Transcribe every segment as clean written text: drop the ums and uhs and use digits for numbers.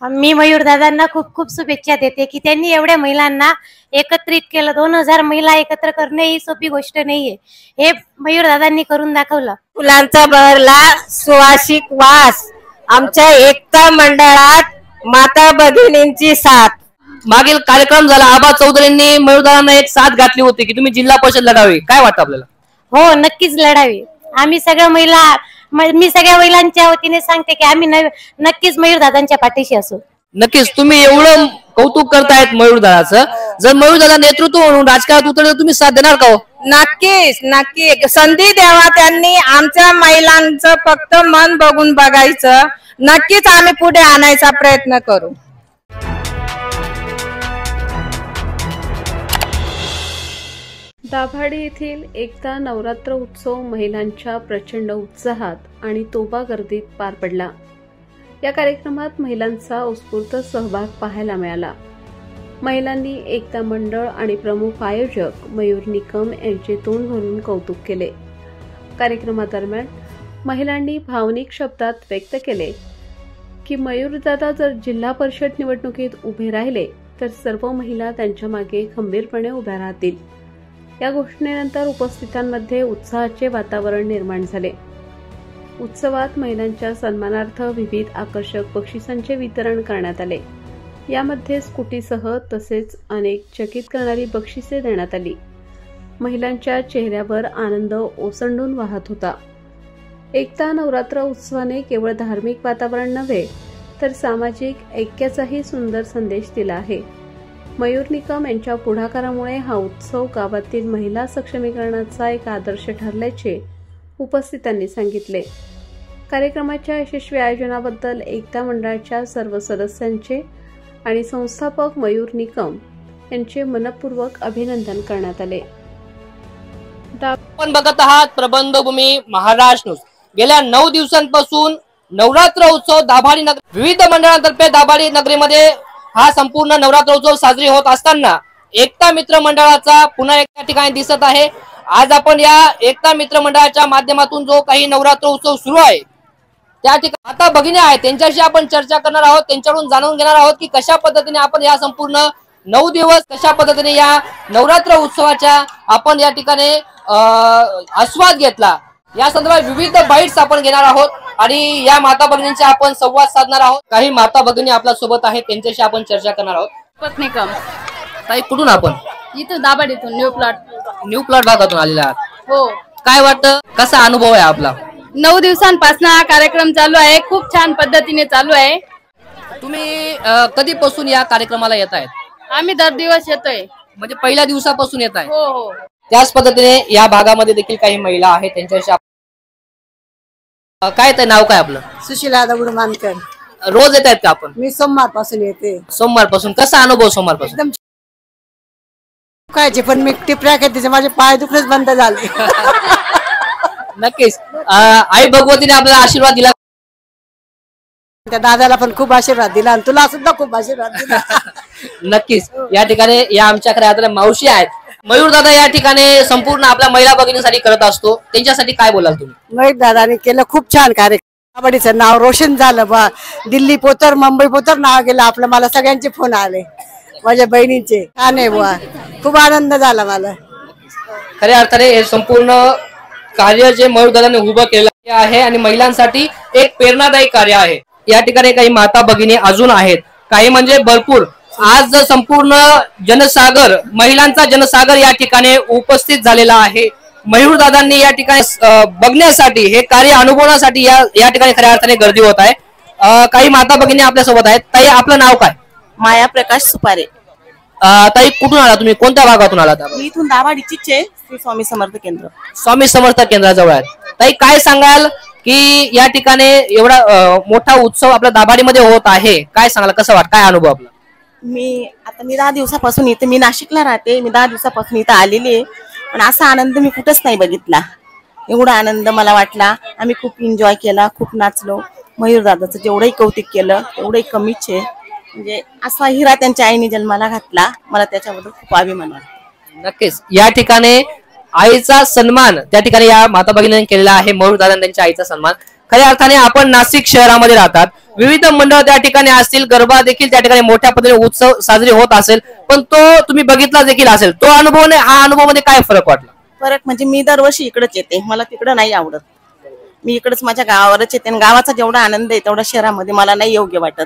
मी मयूर दादांना खूप खूप शुभेच्छा देते की त्यांनी एवढ्या महिलांना एकत्रित केलं। 2000 महिला एकत्र करणे ही सोपी गोष्ट नाहीये, हे मयूर दादांनी करून दाखवलं। फुलांचा बहरला सुवासिक वास, आमच्या एकता मंडळात माता भगिनींची साथ। मागील कार्यक्रम झाला, आबा चौधरींनी मयूर दादांना एक साथ घातली होती की तुम्ही जिल्हा परिषद लढावी, काय वाटतं आपल्याला? हो, नक्कीच लढावी। आम्ही सगळ्या महिला, मी सगळ्या महिलांच्या वतीने सांगते की आम्ही नक्कीच मयूर दादांच्या पाठीशी असू। नक्कीच तुम्ही एवढं कौतुक करतायत मयूर दादाचं, जर मयूर दादा नेतृत्व म्हणून राजकारणात उतरले तर तुम्ही साथ देणार का हो? नक्कीच नक्की संधी द्यावा त्यांनी, आमच्या महिलांचं फक्त मन बघून बघायचं, नक्कीच आम्ही पुढे आणायचा प्रयत्न करू। दाभाडी येथील एकता नवरात्र उत्सव महिलांच्या प्रचंड उत्साहात आणि तोबा गर्दीत पार पडला। या कार्यक्रमात महिलांचा उत्स्फूर्त सहभाग पाहायला मिळाला। महिलांनी एकता मंडळ आणि प्रमुख आयोजक मयूर निकम यांचे तोंड भरून कौतुक केले। कार्यक्रमादरम्यान महिलांनी भावनिक शब्दात व्यक्त केले की मयूरदादा जर जिल्हा परिषद निवडणुकीत उभे राहिले तर सर्व महिला त्यांच्या मागे खंबीरपणे उभ्या राहतील। या घोषणेनंतर उपस्थितांमध्ये उत्साहाचे वातावरण निर्माण झाले। उत्सवात महिलांच्या सन्मानार्थ विविध आकर्षक बक्षिसांचे वितरण करण्यात आले। यामध्ये स्कूटीसह तसेच अनेक चकित करणारी बक्षिसे देण्यात आली। महिलांच्या चेहऱ्यावर आनंद ओसंडून वाहत होता। एकता नवरात्र उत्सवाने केवळ धार्मिक वातावरण नव्हे तर सामाजिक ऐक्याचाही सुंदर संदेश दिला आहे। मयूर निकम यांच्या पुढाकारामुळे हा उत्सव गावातील महिला सक्षमीकरणाचा एक आदर्श ठरल्याचे उपस्थितांनी सांगितले। कार्यक्रमाच्या यशस्वी आयोजनाबद्दल एकता मंडळाच्या सर्व सदस्यांचे आणि संस्थापक मयूर निकम यांचे मनपूर्वक अभिनंदन करण्यात आले। आपण बघत आहात प्रबंधभूमी महाराष्ट्र न्यूज। गेल्या 9 दिवसांपासून नवरात्र उत्सव दाभाडी नगर विविध मंडळांतर्फे दाभाडी नगरीमध्ये हा संपूर्ण नवरात्र उत्सव साजरी होत असताना एकता मित्र मंडळाचा पुन्हा एका ठिकाणी दिसत आहे। आज आपण या एकता मित्र मंडळाच्या माध्यमातून जो काही नवरात्र उत्सव सुरू आहे त्या ठिकाणी आता भगिनी आहेत, त्यांच्याशी आपण चर्चा करणार आहोत, त्यांच्याकडून जाणून घेणार आहोत की कशा पद्धतीने आपण या संपूर्ण 9 दिवस कशा पद्धतीने या नवरात्र उत्सवाच्या आपण या ठिकाणी आस्वाद घेतला, या संदर्भात विविध बाईट्स आपण घेणार आहोत आणि या माता भगिनींचे आपण संवाद साधणार आहोत। काही माता भगिनी आपल्या सोबत आहेत, त्यांच्याशी आपण चर्चा करणार आहोत। पत्नीकम ताई, कुठून आपण? इथून दाभाडीतून न्यू प्लॉट भागातून आलेला आहात। हो। काय वाटतं, कसा अनुभव आहे आपला? 9 दिवसांपासून हा कार्यक्रम चालू आहे, खूप छान पद्धतीने चालू आहे। तुम्ही कधीपासून या कार्यक्रमाला येत आहेत? आम्ही दर दिवस येतोय, म्हणजे पहिल्या दिवसापासून येत आहे? हो हो। त्याच पद्धतीने या भागामध्ये देखील काही महिला आहेत, त्यांच्याशी काय ते नाव काय आपलं? सुशीला दगडू मानकर। रोज येत आहेत का आपण? मी सोमवार पासून येते। सोमवार पासून कसा अनुभव? सोमवार पासून एकदम काय पण मी टिपऱ्या खेळते, माझे पाय दुखणेच बंद झाले। नक्कीच आई भगवतीने आपल्याला आशीर्वाद दिला, त्या दादाला पण खूप आशीर्वाद दिला आणि तुला सुद्धा खूप आशीर्वाद दिला। नक्कीच या ठिकाणी या आमच्याकडे आता मावशी आहेत। मयूर दादा या ठिकाणी संपूर्ण आपल्या महिला भगिनींसाठी करत असतो, त्यांच्यासाठी काय बोलाल तुम्ही? मयूर दादाने केलं खूप छान कार्यक्रम, दाभाडीचं नाव रोशन झालं बा, दिल्ली पोतर मुंबई पोतर नाव गेलं आपलं। मला सगळ्यांचे फोन आले, माझ्या बहिणींचे, छान आहे बुवा, खूप आनंद झाला मला। खऱ्या अर्थाने हे संपूर्ण कार्य जे मयूर दादाने उभं केलं आहे आणि महिलांसाठी एक प्रेरणादायी कार्य आहे। या ठिकाणी काही माता भगिनी अजून आहेत, काही म्हणजे भरपूर। आज संपूर्ण जनसागर, महिलांचा जनसागर या ठिकाणी उपस्थित झालेला आहे। मयूर दादांनी या ठिकाणी बघण्यासाठी, हे कार्य अनुभवण्यासाठी या ठिकाणी खऱ्या अर्थाने गर्दी होत आहे। काही माता भगिनी आपल्या सोबत आहेत। ताई, आपलं नाव काय? माया प्रकाश सुपारे। ताई, कुठून आला तुम्ही? कोणत्या भागातून आलात? मी इथून दाभाडीचीच आहे, श्री स्वामी समर्थ केंद्र। स्वामी समर्थ केंद्राजवळ आहे। ताई, काय सांगाल की या ठिकाणी एवढा मोठा उत्सव आपल्या दाभाडीमध्ये होत आहे, काय सांगाल, कसं वाटत, काय अनुभव आपला? मी 10 दिवसापासून इथे, मी नाशिकला राहते, मी 10 दिवसापासून इथं आलेली आहे, पण असा आनंद मी कुठंच नाही बघितला। एवढा आनंद मला वाटला, आम्ही खूप एन्जॉय केला, खूप नाचलो। मयूर दादाचं जेवढंही कौतुक केलं तेवढंही कमीच आहे, म्हणजे असा हिरा त्यांच्या आईने जन्माला घातला, मला त्याच्याबद्दल खूप अभिमान वाटतो। नक्कीच या ठिकाणी आईचा सन्मान त्या ठिकाणी या माता भगिनींनी केलेला आहे। मयूर दादा त्यांच्या आईचा सन्मान खऱ्या अर्थाने आपण नाशिक शहरामध्ये राहतात, विविध मंडळ त्या ठिकाणी असतील, गरबा देखील त्या ठिकाणी मोठ्या पद्धतीने उत्सव साजरी होत असेल, पण तो तुम्ही बघितला देखील असेल, तो अनुभव हा अनुभवामध्ये काय फरक वाटला? फरक म्हणजे मी दरवर्षी इकडेच येते, मला तिकडं नाही आवडत. मी इकडेच माझ्या गावावरच येते आणि गावाचा जेवढा आनंद आहे तेवढा शहरामध्ये मला नाही योग्य वाटत.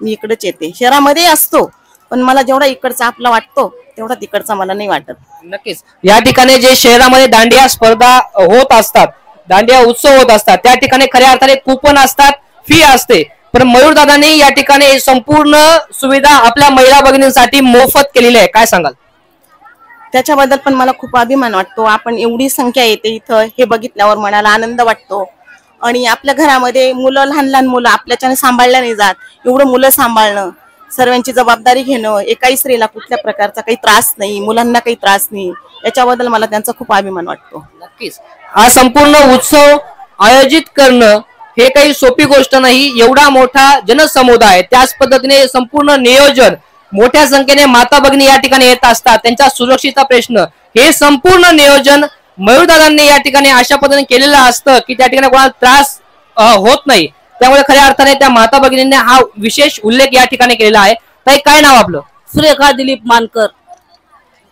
मी इकडेच येते, शहरामध्ये असतो पण मला जेवढा इकडचा आपला वाटतो तेवढा तिकडचा मला नाही वाटत. नक्कीच या ठिकाणी जे शहरामध्ये दांडिया स्पर्धा होत असतात, दांडिया उत्सव होत असतात, त्या ठिकाणी खऱ्या अर्थाने कुपन असतात, फी असते, पण मयूरदादांनी या ठिकाणी संपूर्ण सुविधा आपल्या महिला भगिनींसाठी मोफत केलेली आहे. काय सांगाल? त्याच्याबद्दल पण मला खूप अभिमान वाटतो. आपण एवढी संख्या येते इथं हे बघितल्यावर मनाला आनंद वाटतो. आणि आपल्या घरामध्ये मुलं, लहान लहान मुलं आपल्याच्याने सांभाळल्या नाही जात, एवढं मुलं सांभाळणं, सर्वांची जबाबदारी घेणं, एकाही स्त्रीला कुठल्या प्रकारचा काही त्रास नाही, मुलांना काही त्रास नाही, याच्याबद्दल मला त्यांचा खूप अभिमान वाटतो. नक्कीच हा संपूर्ण उत्सव आयोजित करणं हे काही सोपी गोष्ट नाही. एवढा मोठा जनसमुदाय, त्याच पद्धतीने संपूर्ण नियोजन, मोठ्या संख्येने माता भगिनी या ठिकाणी येत असतात, त्यांच्या सुरक्षेचा प्रश्न, हे संपूर्ण नियोजन मयूरदादांनी या ठिकाणी अशा पद्धतीने केलेलं असतं की त्या ठिकाणी कोणाला त्रास होत नाही. त्यामुळे खऱ्या अर्थाने त्या माता भगिनींनी हा विशेष उल्लेख या ठिकाणी केलेला आहे. ताई, काय नाव आपलं? सुरेखा दिलीप मानकर.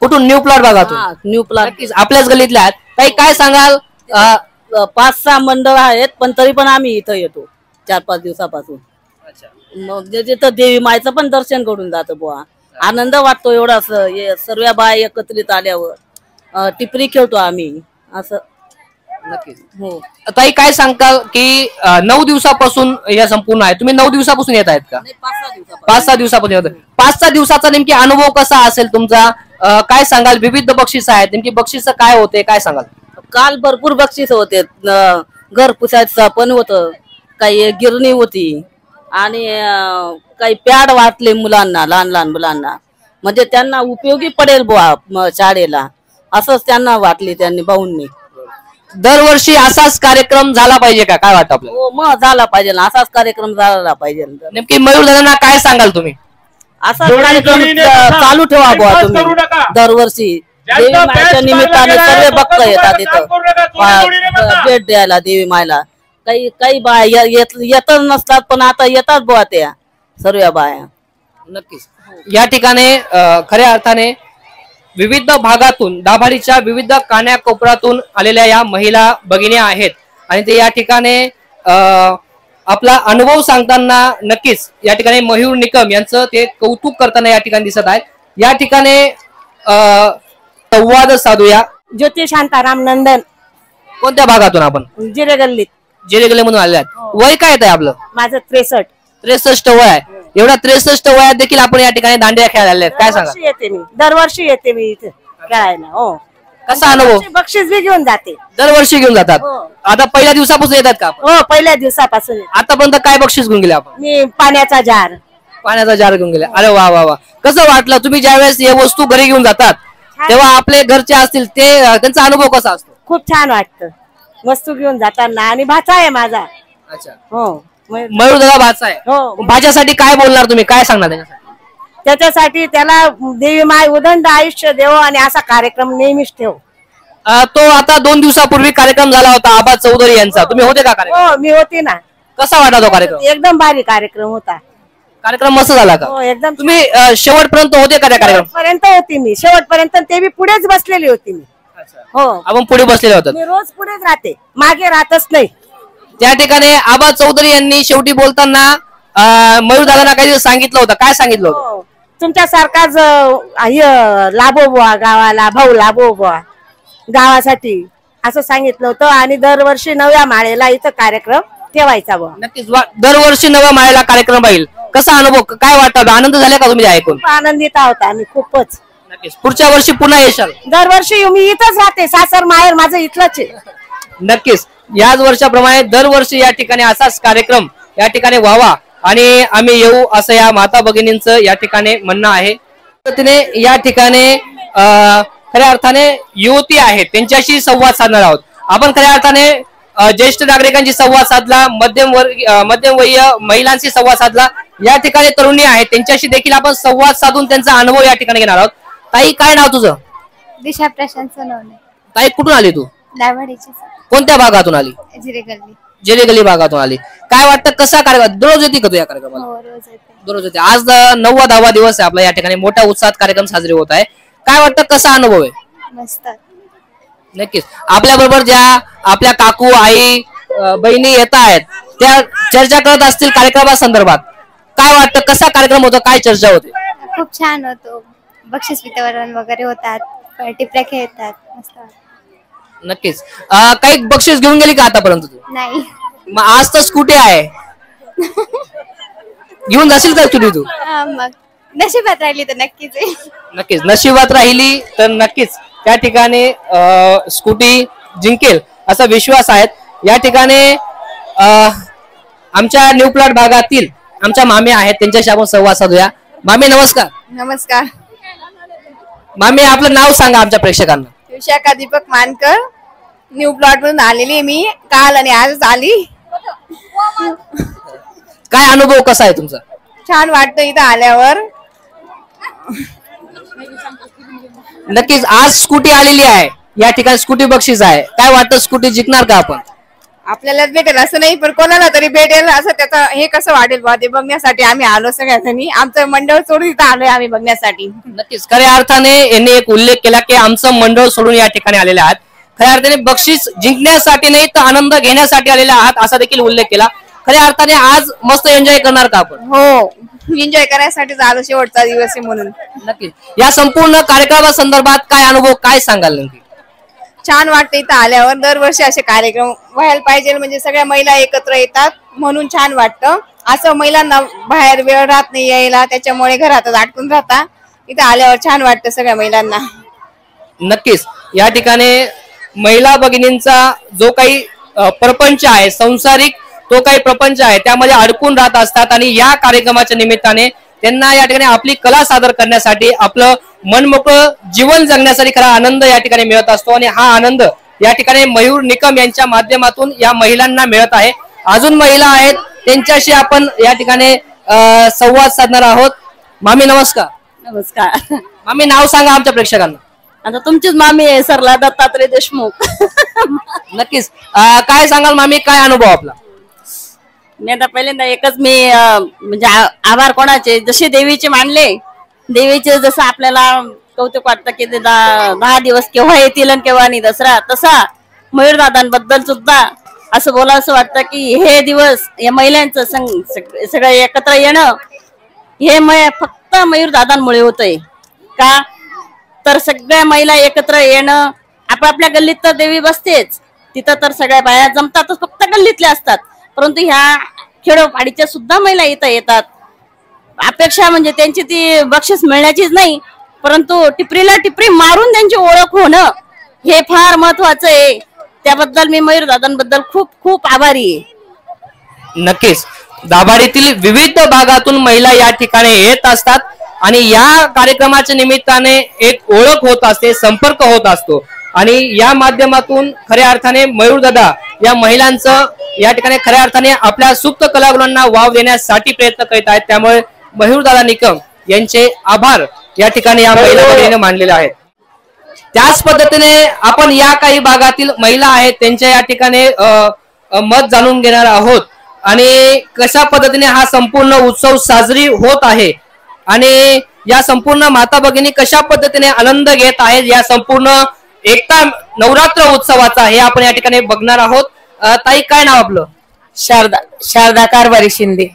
कुठून? न्यू प्लॉट भागातून. न्यू प्लॉट आपल्याच गल्लीतल्या आहेत. ताई, काय सांगाल? 5-6 मंडळ आहेत, पण तरी पण आम्ही इथं येतो 4-5 दिवसापासून. मग तिथं देवी मायचं पण दर्शन करून जातो बुवा, आनंद वाटतो एवढा. सर्व बाय एकत्रित आल्यावर टिपरी खेळतो आम्ही असं. नक्कीच. हो. ताई, काय सांगताल की 9 दिवसापासून या संपूर्ण आहे, तुम्ही 9 दिवसापासून येत आहेत का? 5-6 दिवसापासून येत. 5-6 दिवसाचा नेमकी अनुभव कसा असेल तुमचा? काय सांगाल? विविध बक्षीस आहेत, नेमकी बक्षीस काय होते, काय सांगाल? काल भरपूर बक्षीस होते, घर पुसायचं पण होतं, काही गिरणी होती आणि काही पॅड वाटले मुलांना, लहान लहान मुलांना, म्हणजे त्यांना उपयोगी पडेल बुवा शाळेला, असंच त्यांना वाटले त्यांनी भाऊंनी. दरवर्षी असाच कार्यक्रम झाला पाहिजे का? काय वाटतं आपल्याला? हो, मग झाला पाहिजे ना, असाच कार्यक्रम झाला पाहिजे. नेमकी मयूरदादांना काय सांगाल तुम्ही? असाच कार्यक्रम चालू ठेवा बुवा तुम्ही दरवर्षी. देवी मायच्या निमित्ताने सर्व भक्त येतात इथं भेट द्यायला देवी मायला. काही बाया येतच नसतात, पण आता येतात बुवा त्या सर्व बाया. नक्कीच या ठिकाणी खऱ्या अर्थाने विविध भागातून, दाभाडीच्या विविध कान्याकोपऱ्यातून आलेल्या या महिला भगिनी आहेत आणि ते या ठिकाणी आपला अनुभव सांगताना नक्कीच या ठिकाणी मयूर निकम यांचं ते कौतुक करताना या ठिकाणी दिसत आहेत. या ठिकाणी संवाद साधूया. ज्योती शांताराम नंदन. कोणत्या भागातून आपण? जिरे गल्लीत. जिरे गल्लीमधून आलेले आहेत. वय काय आहे आपलं? माझं 63 वय आहे. एवढ्या 63 वयात देखील आपण या ठिकाणी दांडिया खेळायला आले आहेत. काय सांगा? दरवर्षी येते मी इथे खेळायला. हो. कसा अनुभव? बक्षीस बी घेऊन जाते. दरवर्षी घेऊन जातात. आता पहिल्या दिवसापासून येतात का? हो, पहिल्या दिवसापासून. आतापर्यंत काय बक्षीस घेऊन गेले आपण? मी पाण्याचा जार घेऊन गेले. अरे वा वा वा. कसं वाटलं? तुम्ही ज्यावेळेस हे वस्तू घरी घेऊन जातात तेव्हा आपले घरचे असतील ते त्यांचा अनुभव कसा असतो? खूप छान वाटतं वस्तू घेऊन जाताना. आणि भाचा आहे माझा. अच्छा. हो, मयूरदादा भाचा आहे. हो. भाच्यासाठी काय बोलणार तुम्ही? काय सांगणार त्याच्यासाठी? त्याला देवी माय उदंड आयुष्य देव आणि असा कार्यक्रम नेहमीच ठेव. तो आता 2 दिवसापूर्वी कार्यक्रम झाला होता आबा चौधरी यांचा, तुम्ही होते का कार्यक्रम? हो, मी होती ना. कसा वाटला तो कार्यक्रम? एकदम भारी कार्यक्रम होता. कार्यक्रम मस्त झाला का? हो, एकदम. तुम्ही शेवटपर्यंत होते का त्या कार्यक्रम? पर्यंत होती मी, शेवटपर्यंत. ते बी पुढेच बसलेली होती मी. हो, आपण पुढे बसलेले होतो. मी रोज पुढेच राहते, मागे राहतच नाही. त्या ठिकाणी आबा चौधरी यांनी शेवटी बोलताना मयूरदादांना काही सांगितलं होतं. काय सांगितलं होतं? तुमच्यासारखाच लाभो बुवा गावाला, भाऊ लाभो बुवा गावासाठी, असं सांगितलं होतं. आणि दरवर्षी 9व्या माळेला इथं कार्यक्रम ठेवायचा बुवा. नक्कीच. दरवर्षी 9व्या माळेला कार्यक्रम राहील. कसा अनुभव, काय वाटतं? आनंद झाला का तुम्ही ऐकून? खूप आनंदित आहोत आम्ही, खूपच. नक्कीच. पुढच्या वर्षी पुन्हा येशाल? दरवर्षी मी इथंच राहते, सासर माहेर माझं इथलंच आहे. नक्कीच. याच वर्षाप्रमाणे दरवर्षी या ठिकाणी असाच कार्यक्रम या ठिकाणी व्हावा आणि आम्ही येऊ असं या माता भगिनींचं या ठिकाणी म्हणणं आहे. या ठिकाणी खऱ्या अर्थाने युवती आहेत, त्यांच्याशी संवाद साधणार आहोत आपण. खऱ्या अर्थाने ज्येष्ठ नागरिकांशी संवाद साधला, मध्यमवयीय महिलांशी संवाद साधला. या ठिकाणी तरुणी आहेत, त्यांच्याशी देखील आपण संवाद साधून त्यांचा अनुभव या ठिकाणी घेणार आहोत. ताई, काय नाव तुझं? दिशा प्रशांत सोनवणे. ताई, कुठून आली तू? दाभाडीची. कोणत्या भागातून आली? जिरे गल्ली. जेरे गली भागातून आली. काय वाटतं कसा कार्यक्रम दररोज येते का तू या कार्यक्रमाला? दररोज येते. आज 9वा 10वा दिवस आहे आपला या ठिकाणी मोठ्या उत्साहात कार्यक्रम साजरे होत आहे. काय वाटतं कसा अनुभव आहे? मस्त. नक्कीच. आपल्या बरोबर ज्या आपल्या काकू आई बहिणी येत आहेत त्या चर्चा करत असतील कार्यक्रमासंदर्भात. काय वाटतं कसा कार्यक्रम होतो, काय चर्चा होते? खूप छान होतो. बक्षीस वितरण वगैरे होतात, टिपऱ्या खेळतात. मस्त. नक्कीच. काही बक्षीस घेऊन गेली का आतापर्यंत तू? नाही. मग आज तर स्कूटी आहे, घेऊन जाशील का स्कूटी तू? मग नशिबात राहिली तर नक्कीच. नक्कीच नशिबात राहिली तर नक्कीच त्या ठिकाणी स्कूटी जिंकेल असा विश्वास आहे. या ठिकाणी आमच्या न्यू प्लॉट भागातील आमच्या मामी आहेत, त्यांच्याशी आपण संवाद साधूया. मामी नमस्कार. नमस्कार. मामी आपलं नाव सांगा आमच्या प्रेक्षकांना. विशाखा दीपक मानकर, न्यू प्लॉट मधून आलेली मी काल आणि आजच आली. काय अनुभव कसा आहे तुमचा? छान वाटतं इथं आल्यावर. नक्कीच आज स्कूटी आलेली आहे, या ठिकाणी स्कूटी बक्षीस आहे. काय वाटतं स्कूटी जिंकणार का आपण? आपल्यालाच भेटेल असं नाही पण कोणाला तरी भेटेल असं त्याचं हे कसं वाटेल बा ते बघण्यासाठी आम्ही आलो सगळ्यांनी. आमचं मंडळ सोडून इथं आलोय आम्ही बघण्यासाठी. नक्कीच खऱ्या अर्थाने यांनी एक उल्लेख केला की आमचं मंडळ सोडून या ठिकाणी आलेले आहात. खऱ्या अर्थाने बक्षीस जिंकण्यासाठी नाही तर आनंद घेण्यासाठी आलेले आहात असा देखील उल्लेख केला. खऱ्या अर्थाने आज मस्त एन्जॉय करणार का आपण? हो, एन्जॉय करायसाठी आलो, शेवटचा दिवस आहे म्हणून. नक्कीच. या संपूर्ण कार्यक्रमासंदर्भात काय अनुभव काय सांगाल नेमकी? छान वाटतं इथं आल्यावर. दरवर्षी असे कार्यक्रम व्हायला पाहिजे, म्हणजे सगळ्या महिला एकत्र येतात म्हणून छान वाटतं. असं महिलांना बाहेर वेळ राहत नाही यायला, त्याच्यामुळे घरातच अटकून राहता. इथं आल्यावर छान वाटतं सगळ्या महिलांना. नक्कीच या ठिकाणी महिला भगिनींचा जो काही प्रपंच आहे, संसारिक तो काही प्रपंच आहे, त्यामध्ये अडकून राहत असतात आणि या कार्यक्रमाच्या निमित्ताने त्यांना या ठिकाणी आपली कला सादर करण्यासाठी, आपलं मनमोकळं जीवन जगण्यासाठी खरा आनंद या ठिकाणी मिळत असतो. आणि हा आनंद या ठिकाणी मयूर निकम यांच्या माध्यमातून या महिलांना मिळत आहे. अजून महिला आहेत त्यांच्याशी आपण या ठिकाणी संवाद साधणार आहोत. मामी नमस्कार. नमस्कार. मामी नाव सांगा आमच्या प्रेक्षकांना. आता तुमचीच मामी आहे सरला दत्तात्रय देशमुख. नक्कीच. काय सांगाल मामी, काय अनुभव आपला? मी आता पहिल्यांदा एकच मी म्हणजे आभार कोणाचे, जसे देवीचे मानले, देवीचे जसं आपल्याला कौतुक वाटतं की 10 दिवस केव्हा येतील आणि केव्हा नाही दसरा, तसा मयूरदादांबद्दल सुद्धा असं बोलावं वाटतं की हे दिवस या महिलांचं सगळं एकत्र येणं हे फक्त मयूरदादांमुळे होतंय. का तर सगळ्या महिला एकत्र येणं, आपापल्या गल्लीत तर देवी बसतेच, तिथं तर सगळ्या बाया जमतातच, फक्त गल्लीतल्या असतात, परंतु ह्या खेडोपाडीच्या सुद्धा महिला इथं येतात. अपेक्षा म्हणजे त्यांची ती बक्षीस मिळण्याचीच नाही, परंतु टिपरीला टिपरी मारून त्यांची ओळख होणं हे फार महत्वाचं आहे. त्याबद्दल मी मयूरदादांबद्दल खूप खूप आभारी आहे. नक्कीच दाभाडीतील विविध भागातून महिला या ठिकाणी येत असतात आणि या कार्यक्रमाच्या निमित्ताने एक ओळख होत असते, संपर्क होत असतो आणि या माध्यमातून खऱ्या अर्थाने मयूरदादा या महिलांचं या ठिकाणी खऱ्या अर्थाने आपल्या सुप्त कलागुणांना वाव देण्यासाठी प्रयत्न करीत आहेत. त्यामुळे मयूरदादा निकम यांचे आभार या ठिकाणी या महिलांनी मानलेले आहेत. त्याच पद्धतीने आपण या काही भागातील महिला आहेत त्यांच्या या ठिकाणी मत जाणून घेणार आहोत आणि कशा पद्धतीने हा संपूर्ण उत्सव साजरी होत आहे आणि या संपूर्ण माता भगिनी कशा पद्धतीने आनंद घेत आहेत या संपूर्ण एकता नवरात्र उत्सवाचा हे आपण या ठिकाणी बघणार आहोत. ताई काय नाव आपलं? शारदा कारभारी शिंदे.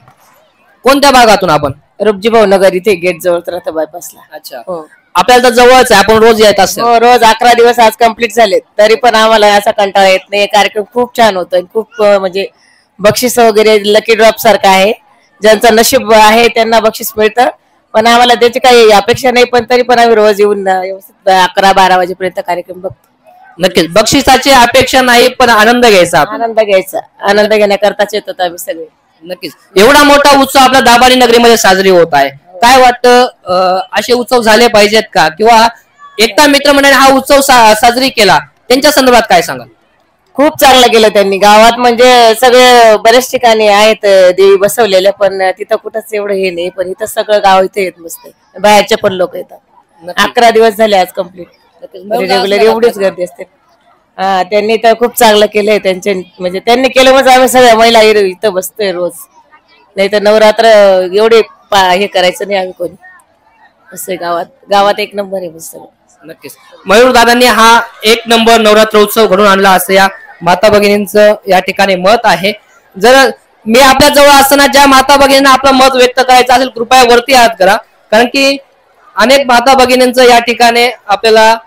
कोणत्या भागातून आपण? रुपजीभाऊ नगर इथे गेट जवळ राहतो बायपासला. अच्छा. आपल्याला तर जवळच आहे, आपण रोज येत असतो. रोज 11 दिवस आज कम्प्लीट झाले तरी पण आम्हाला असा कंटाळा येत नाही. कार्यक्रम खूप छान होतोय, खूप म्हणजे बक्षीस वगैरे लकी ड्रॉप सारखं आहे. ज्यांचं नशीब आहे त्यांना बक्षीस मिळतं, पण आम्हाला त्याची काही अपेक्षा नाही, पण तरी पण आम्ही रोज येऊन व्यवस्थित 11-12 वाजेपर्यंत कार्यक्रम बघतो. नक्कीच बक्षिसाची अपेक्षा नाही, पण आनंद घ्यायचा. आनंद घेण्याकरताच येतो आम्ही सगळे. नक्कीच एवढा मोठा उत्सव आपल्या दाभाडी नगरीमध्ये साजरी होत आहे. काय वाटतं असे उत्सव झाले पाहिजेत का, किंवा एकता मित्र मंडळाने हा उत्सव साजरी केला त्यांच्या संदर्भात काय सांगाल? खूप चांगलं केलं त्यांनी. गावात म्हणजे सगळे बऱ्याच ठिकाणी आहेत देवी बसवलेल्या, पण तिथं कुठंच एवढं हे नाही, पण इथं सगळं गाव इथे येत नसते, बाहेरचे पण लोक येतात. 11 दिवस झाले आज कम्प्लीट. रेग्युलर एवढीच गर्दी असते. हा त्यांनी तर खूप चांगलं केलंय त्यांचे म्हणजे त्यांनी केलं म्हणजे आम्ही सगळ्या महिला इथं बसतोय रोज. नाही तर नवरात्र एवढे हे करायचं नाही आम्ही कोणी. असं गावात एक नंबर आहे बस. नक्कीच मयूर दादांनी हा एक नंबर नवरात्र उत्सव घडून आणला असं या माता भगिनींचं या ठिकाणी मत आहे. जर मी आपल्या जवळ असताना ज्या माता भगिनींना आपलं मत व्यक्त करायचं असेल कृपया वरती हात करा, कारण की अनेक माता भगिनींचं या ठिकाणी आपल्याला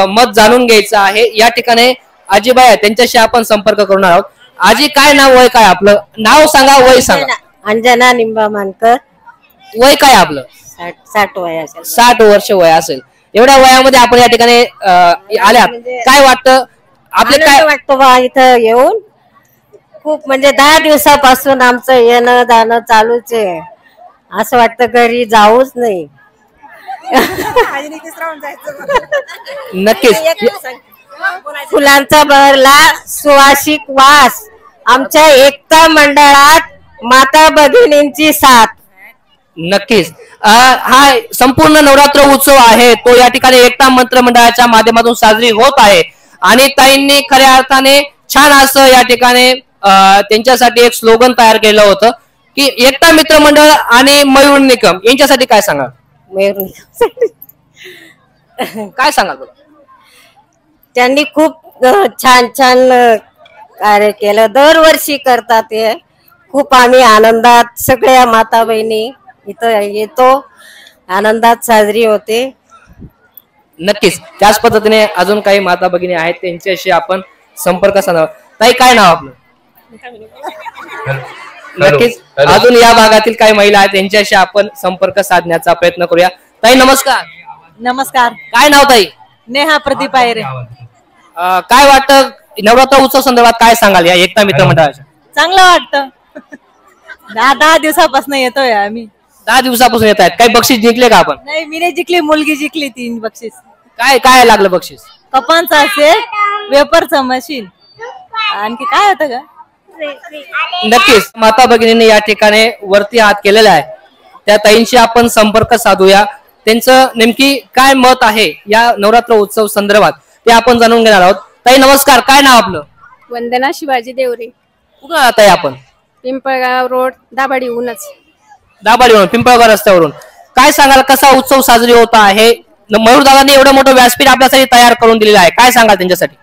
मत जाणून घ्यायचं आहे. या ठिकाणी आजीबाई आहे त्यांच्याशी आपण संपर्क करून आहोत. आजी काय नाव, वय काय आपलं? नाव सांगा, वय सांगा. अंजना निंबा मानकर. वय काय आपलं? 60 वय असेल. 60 वर्ष वय असेल. एवढ्या वयामध्ये आपण या ठिकाणी आल्या, काय वाटतं आपले? काय वाटतं बा इथं येऊन? खूप म्हणजे 10 दिवसापासून आमचं येणं जाणं चालूच आहे. असं वाटतं घरी जाऊच नाही. नक्कीच फुलांचा बहरला सुवासिक वास, आमच्या एकता मंडळात माता भगिनींची साथ. नक्कीच हा संपूर्ण नवरात्र उत्सव आहे तो या ठिकाणी एकता मंत्र मंडळाच्या माध्यमातून साजरी होत आहे. आणि ताईंनी खऱ्या अर्थाने छान असं या ठिकाणी त्यांच्यासाठी एक स्लोगन तयार केलं होतं की एकता मित्र मंडळ आणि मयूर निकम यांच्यासाठी काय सांगाल? मयूर निकम काय सांगाल? त्यांनी खूप छान छान कार्य केलं, दरवर्षी करतात ते. खूप आम्ही आनंदात सगळ्या माता बहिणी इथं येतो, आनंदात साजरी होते. नक्कीच त्याच पद्धतीने अजून काही माता भगिनी आहेत त्यांच्याशी आपण संपर्क साधावा. ताई काय नाव आपलं? नक्कीच अजून या भागातील काही महिला आहेत त्यांच्याशी आपण संपर्क साधण्याचा प्रयत्न करूया. ताई नमस्कार. नमस्कार. काय नाव ताई? नेहा प्रदीप आयरे. काय वाटतं नवरात्र उत्सव संदर्भात काय सांगाल या एकता मित्र मंडळाच्या? चांगलं वाटतं. 10 दिवसापासून येतोय आम्ही. 10 दिवसापासून येत आहेत. काही बक्षीस जिंकले का आपण? नाही, मी नाही जिंकली, मुलगी जिंकली 3 बक्षीस. काय काय लागलं बक्षीस? कपांचा असेल, वेपरचं मशीन, आणखी काय होतं का? नक्कीच माता भगिनींनी या ठिकाणी वरती हात केलेला आहे. त्या ताईंशी आपण संपर्क साधूया. त्यांचं नेमकी काय मत आहे या नवरात्र उत्सव संदर्भात ते आपण जाणून घेणार आहोत. ताई नमस्कार. काय नाव आपलं? वंदना शिवाजी देवरे. कुठं राहत आहे आपण? पिंपळगाव रोड, दाभाडी ऊनच. दाभाडीवरून पिंपळगाव रस्त्यावरून. काय सांगाल कसा उत्सव साजरी होत आहे? मयूर दादांनी एवढं मोठं व्यासपीठ आपल्यासाठी तयार करून दिलेलं आहे, काय सांगाल त्यांच्यासाठी?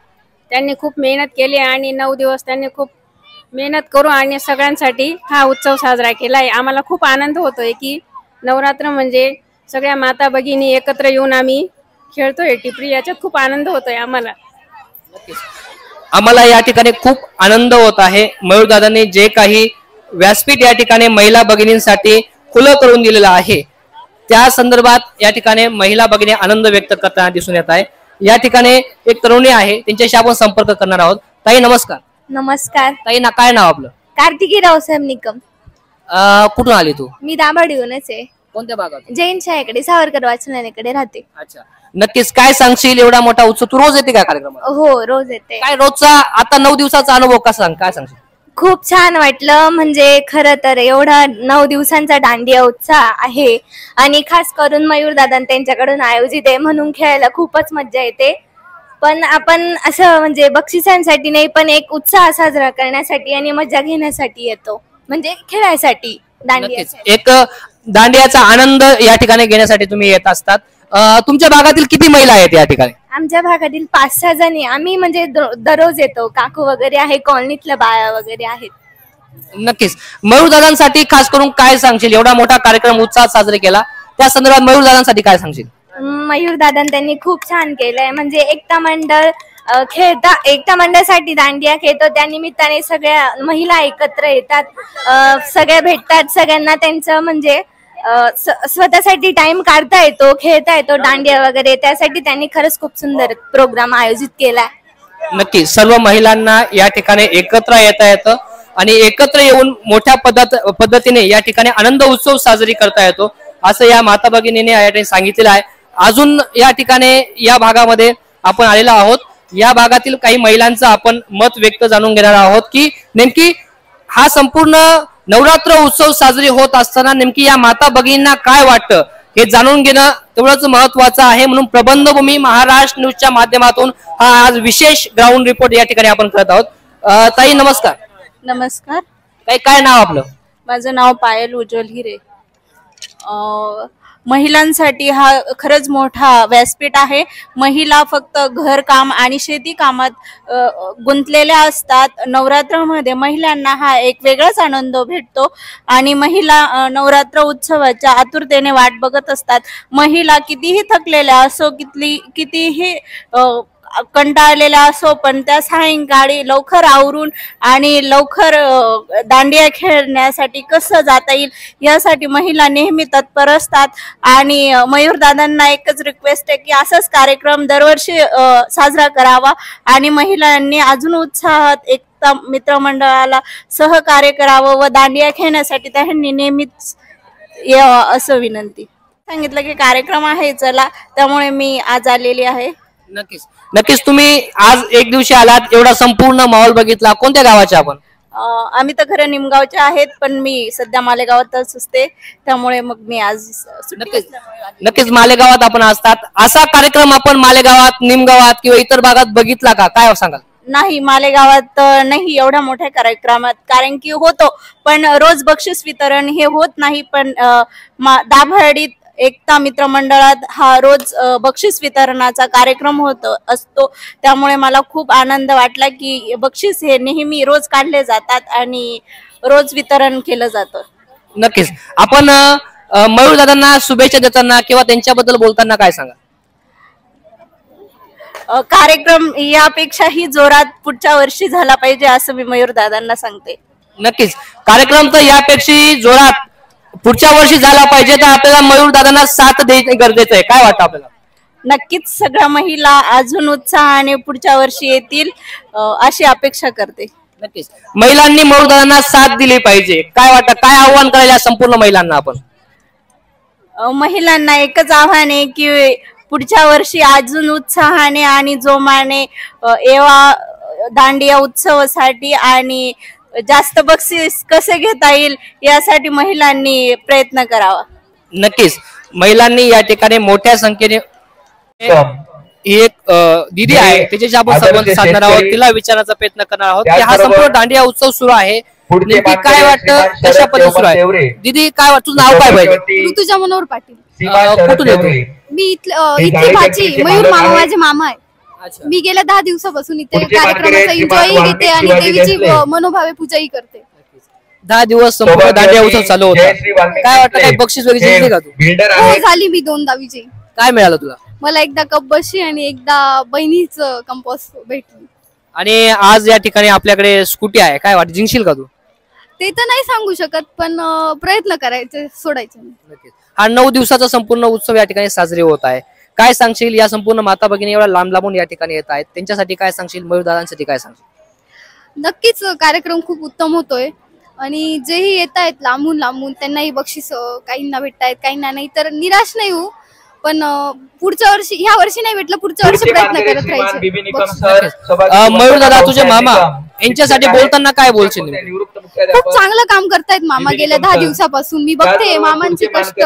त्यांनी खूप मेहनत केली आणि 9 दिवस त्यांनी खूप मेहनत करू आणि सगळ्यांसाठी हा उत्सव साजरा केलाय. आम्हाला खूप आनंद होतोय की नवरात्र म्हणजे सगळ्या माता भगिनी एकत्र येऊन आम्ही खेळतोय टिपरी, याच्यात खूप आनंद होतोय आम्हाला. आम्हाला या ठिकाणी खूप आनंद होत आहे. मयूर दादांनी जे काही व्यासपीठ या ठिकाणी महिला भगिनींसाठी खुलं करून दिलेलं आहे त्या संदर्भात या ठिकाणी महिला भगिनी आनंद व्यक्त करताना दिसून येत आहे. या ठिकाणी एक तरुणी आहे त्यांच्याशी आपण संपर्क करणार आहोत. ताई नमस्कार. नमस्कार. ताई ना काय नाव आपलं? कार्तिकी रावसाहेब निकम. कुठून आली तू? मी दाभाडीहूनच आहे. कोणत्या भागात? जैन शाळेकडे, सावरकर वाचनालयाकडे राहते. अच्छा, नक्कीच काय सांगशील एवढा मोठा उत्सव? तू रोज येते का कार्यक्रमाला? हो, रोज येते. काय रोजचा आता 9 दिवसाचा अनुभव कसा काय सांगशील? खूप छान वाटलं. म्हणजे खरं तर एवढा 9 दिवसांचा दांडिया उत्साह आहे आणि खास करून मयूर दादा त्यांच्याकडून आयोजित आहे म्हणून खेळायला खूपच मजा येते. पण आपण असं म्हणजे बक्षिसांसाठी नाही, पण एक उत्साह साजरा करण्यासाठी आणि मजा घेण्यासाठी येतो, म्हणजे खेळायसाठी दांडिया. एक दांडियाचा आनंद या ठिकाणी घेण्यासाठी तुम्ही येत असतात. तुमच्या भागातील किती महिला आहेत या ठिकाणी? आमच्या भागातील 5-6 जणी. आम्ही म्हणजे दररोज येतो. काकू वगैरे आहे, कॉलनीतल्या बाया वगैरे आहेत. नक्कीच मयूर दादांसाठी खास करून काय सांगशील? एवढा मोठा कार्यक्रम उत्साहात साजरा केला त्या संदर्भात मयूर दादांसाठी काय सांगशील? मयूर दादा त्यांनी खूप छान केलंय. म्हणजे एकता मंडळासाठी दांडिया खेळतो, त्या निमित्ताने सगळ्या महिला एकत्र येतात, सगळ्या भेटतात, सगळ्यांना त्यांचं म्हणजे स्वतःसाठी टाइम काढता येतो, खेळता येतो दांडिया वगैरे. त्यासाठी त्यांनी खरंच खूप सुंदर प्रोग्राम आयोजित केलाय. नक्की सर्व महिलांना या ठिकाणी एकत्र येता येतं आणि एकत्र येऊन मोठ्या पद्धतीने या ठिकाणी आनंद उत्सव साजरी करता येतो असं या माता भगिनीने या ठिकाणी सांगितलेलं आहे. अजून या ठिकाणी या भागामध्ये आपण आलेलो आहोत. या भागातील काही महिलांचं आपण मत व्यक्त जाणून घेणार आहोत की नेमकी हा संपूर्ण नवरात्र उत्सव साजरी होत असताना नेमकी या माता भगिनींना काय वाटतं, हे जाणून घेणं तेवढंच महत्वाचं आहे. म्हणून प्रबंधभूमी महाराष्ट्र न्यूजच्या माध्यमातून हा आज विशेष ग्राउंड रिपोर्ट या ठिकाणी आपण करत आहोत. ताई नमस्कार. नमस्कार. काय नाव आपलं? माझं नाव पायल उज्ज्वल हिरे. महिलांसाठी हा खरंच मोठा व्यासपीठ आहे. महिला फक्त घरकाम आणि शेती कामात गुंतलेल्या असतात. नवरात्रामध्ये महिलांना हा एक वेगळाच आनंद भेटतो आणि महिला नवरात्र उत्सवाच्या आतुरतेने वाट बघत असतात. महिला कितीही थकलेल्या असो, कितीही कंटाळलेल्या असो, पण त्या सायंकाळी लवकर आवरून आणि लवकर दांडिया खेळण्यासाठी कसं जाता येईल यासाठी महिला नेहमी तत्पर असतात. आणि मयूर दादांना एकच रिक्वेस्ट आहे की असाच कार्यक्रम दरवर्षी साजरा करावा आणि महिलांनी अजून उत्साहात एकता मित्रमंडळाला सहकार्य करावं व दांडिया खेळण्यासाठी त्यांनी नेहमीच यावं असं विनंती. सांगितलं की कार्यक्रम आहे चला, त्यामुळे मी आज आलेली आहे. नक्कीच तुम्ही आज एक दिवशी आलात, एवढा संपूर्ण माहोल बघितला. कोणत्या गावाचे आपण? आम्ही तर खरं निमगावचे आहेत, पण मी सध्या मालेगावातच असते, त्यामुळे मग मी आज नक्कीच मालेगावात आपण असतात. असा कार्यक्रम आपण मालेगावात, निमगावात किंवा इतर भागात बघितला का? काय सांगाल? नाही, मालेगावात नाही एवढ्या मोठ्या कार्यक्रमात, कारण की होतो पण रोज बक्षीस वितरण हे होत नाही. पण दाभाडीत एकता मित्र मंडळात हा रोज बक्षीस वितरणाचा कार्यक्रम असतो, त्यामुळे मला खूप आनंद वाटला की बक्षीस हे नेहमी रोज काढले जातात आणि रोज वितरण केलं जातं. नक्कीच आपण मयूर दादांना शुभेच्छा देताना किंवा त्यांच्याबद्दल बोलताना काय सांगा? कार्यक्रम यापेक्षाही जोरात पुढच्या वर्षी झाला पाहिजे असं मी मयूर दादांना सांगते. नक्कीच कार्यक्रम तर यापेक्षा जोरात पुढच्या वर्षी झाला पाहिजे, तर आपल्याला मयूर दादांना साथ देणे गरजेचं आहे. काय वाटतं आपल्याला? नक्कीच सगळ्या महिला अजून उत्साहाने पुढच्या वर्षी येतील अशी अपेक्षा करते. नक्कीच महिलांनी मयूर दादांना साथ दिली पाहिजे. काय वाटतं, काय आव्हान करायला संपूर्ण महिलांना आपण? महिलांना एकच आव्हान आहे की पुढच्या वर्षी अजून उत्साहाने आणि जोमाने एवा दांडिया उत्सवासाठी आणि जास्त बक्षीस कसे घेता येईल यासाठी महिलांनी प्रयत्न करावा. नक्कीच महिलांनी या ठिकाणी मोठ्या संख्येने एक दीदी आहे त्याच्याशी आपण संबंध साधणार आहोत, तिला विचारण्याचा प्रयत्न करणार आहोत की हा संपूर्ण दांडिया उत्सव सुरू आहे, नेमकी काय वाटतं, कशा पद्धतीने सुरू आहे? दीदी काय वाटतं, तुझं नाव काय पाहिजे? ऋतुजा मनोहर पाटील. कुठून येतो? मी इथली भाची मयूर मामा माझे मामा आहे. मी गेल्या 10 दिवसापासून इथे कार्यक्रमाचा एन्जॉय घेते आणि देवीची मनोभावे पूजाही करते. 10 दिवस संपूर्ण दांडिया उत्सव चालू होता. काय वाटतं, काय बक्षीस वगैरे जिंकले का तू? हो झाली, मी 2दा विजयी. काय मिळालं तुला? मला एकदा कप बशी आणि एकदा बहिणीचं कंपास भेटली. आणि आज या ठिकाणी आपल्याकडे स्कूटी आहे, काय वाटतं जिंकशील का तू? ते तर नाही सांगू शकत, पण प्रयत्न करायचे, सोडायचे नाही. हा 9 दिवसाचा संपूर्ण उत्सव या ठिकाणी साजरे होत आहे. काय सांगशील, या संपूर्ण माता भगिनी एवढा लांब लांबून या ठिकाणी येत आहेत, त्यांच्यासाठी काय सांगशील, मयूर दादांसाठी काय सांगशील? नक्कीच कार्यक्रम खूप उत्तम होतोय आणि जेही येत आहेत लांबून लांबून त्यांनाही बक्षीस काहींना भेटतायत, काहींना नाही, तर निराश नाही होऊ. पण पुढच्या वर्षी, ह्या वर्षी नाही भेटलं, पुढच्या वर्षी प्रयत्न करत राहायचे. मयूर दादा तुझे मामा यांच्यासाठी बोलताना काय बोलशील? खूप चांगलं काम करतायत मामा. गेल्या 10 दिवसापासून मी बघते मामांची कष्ट,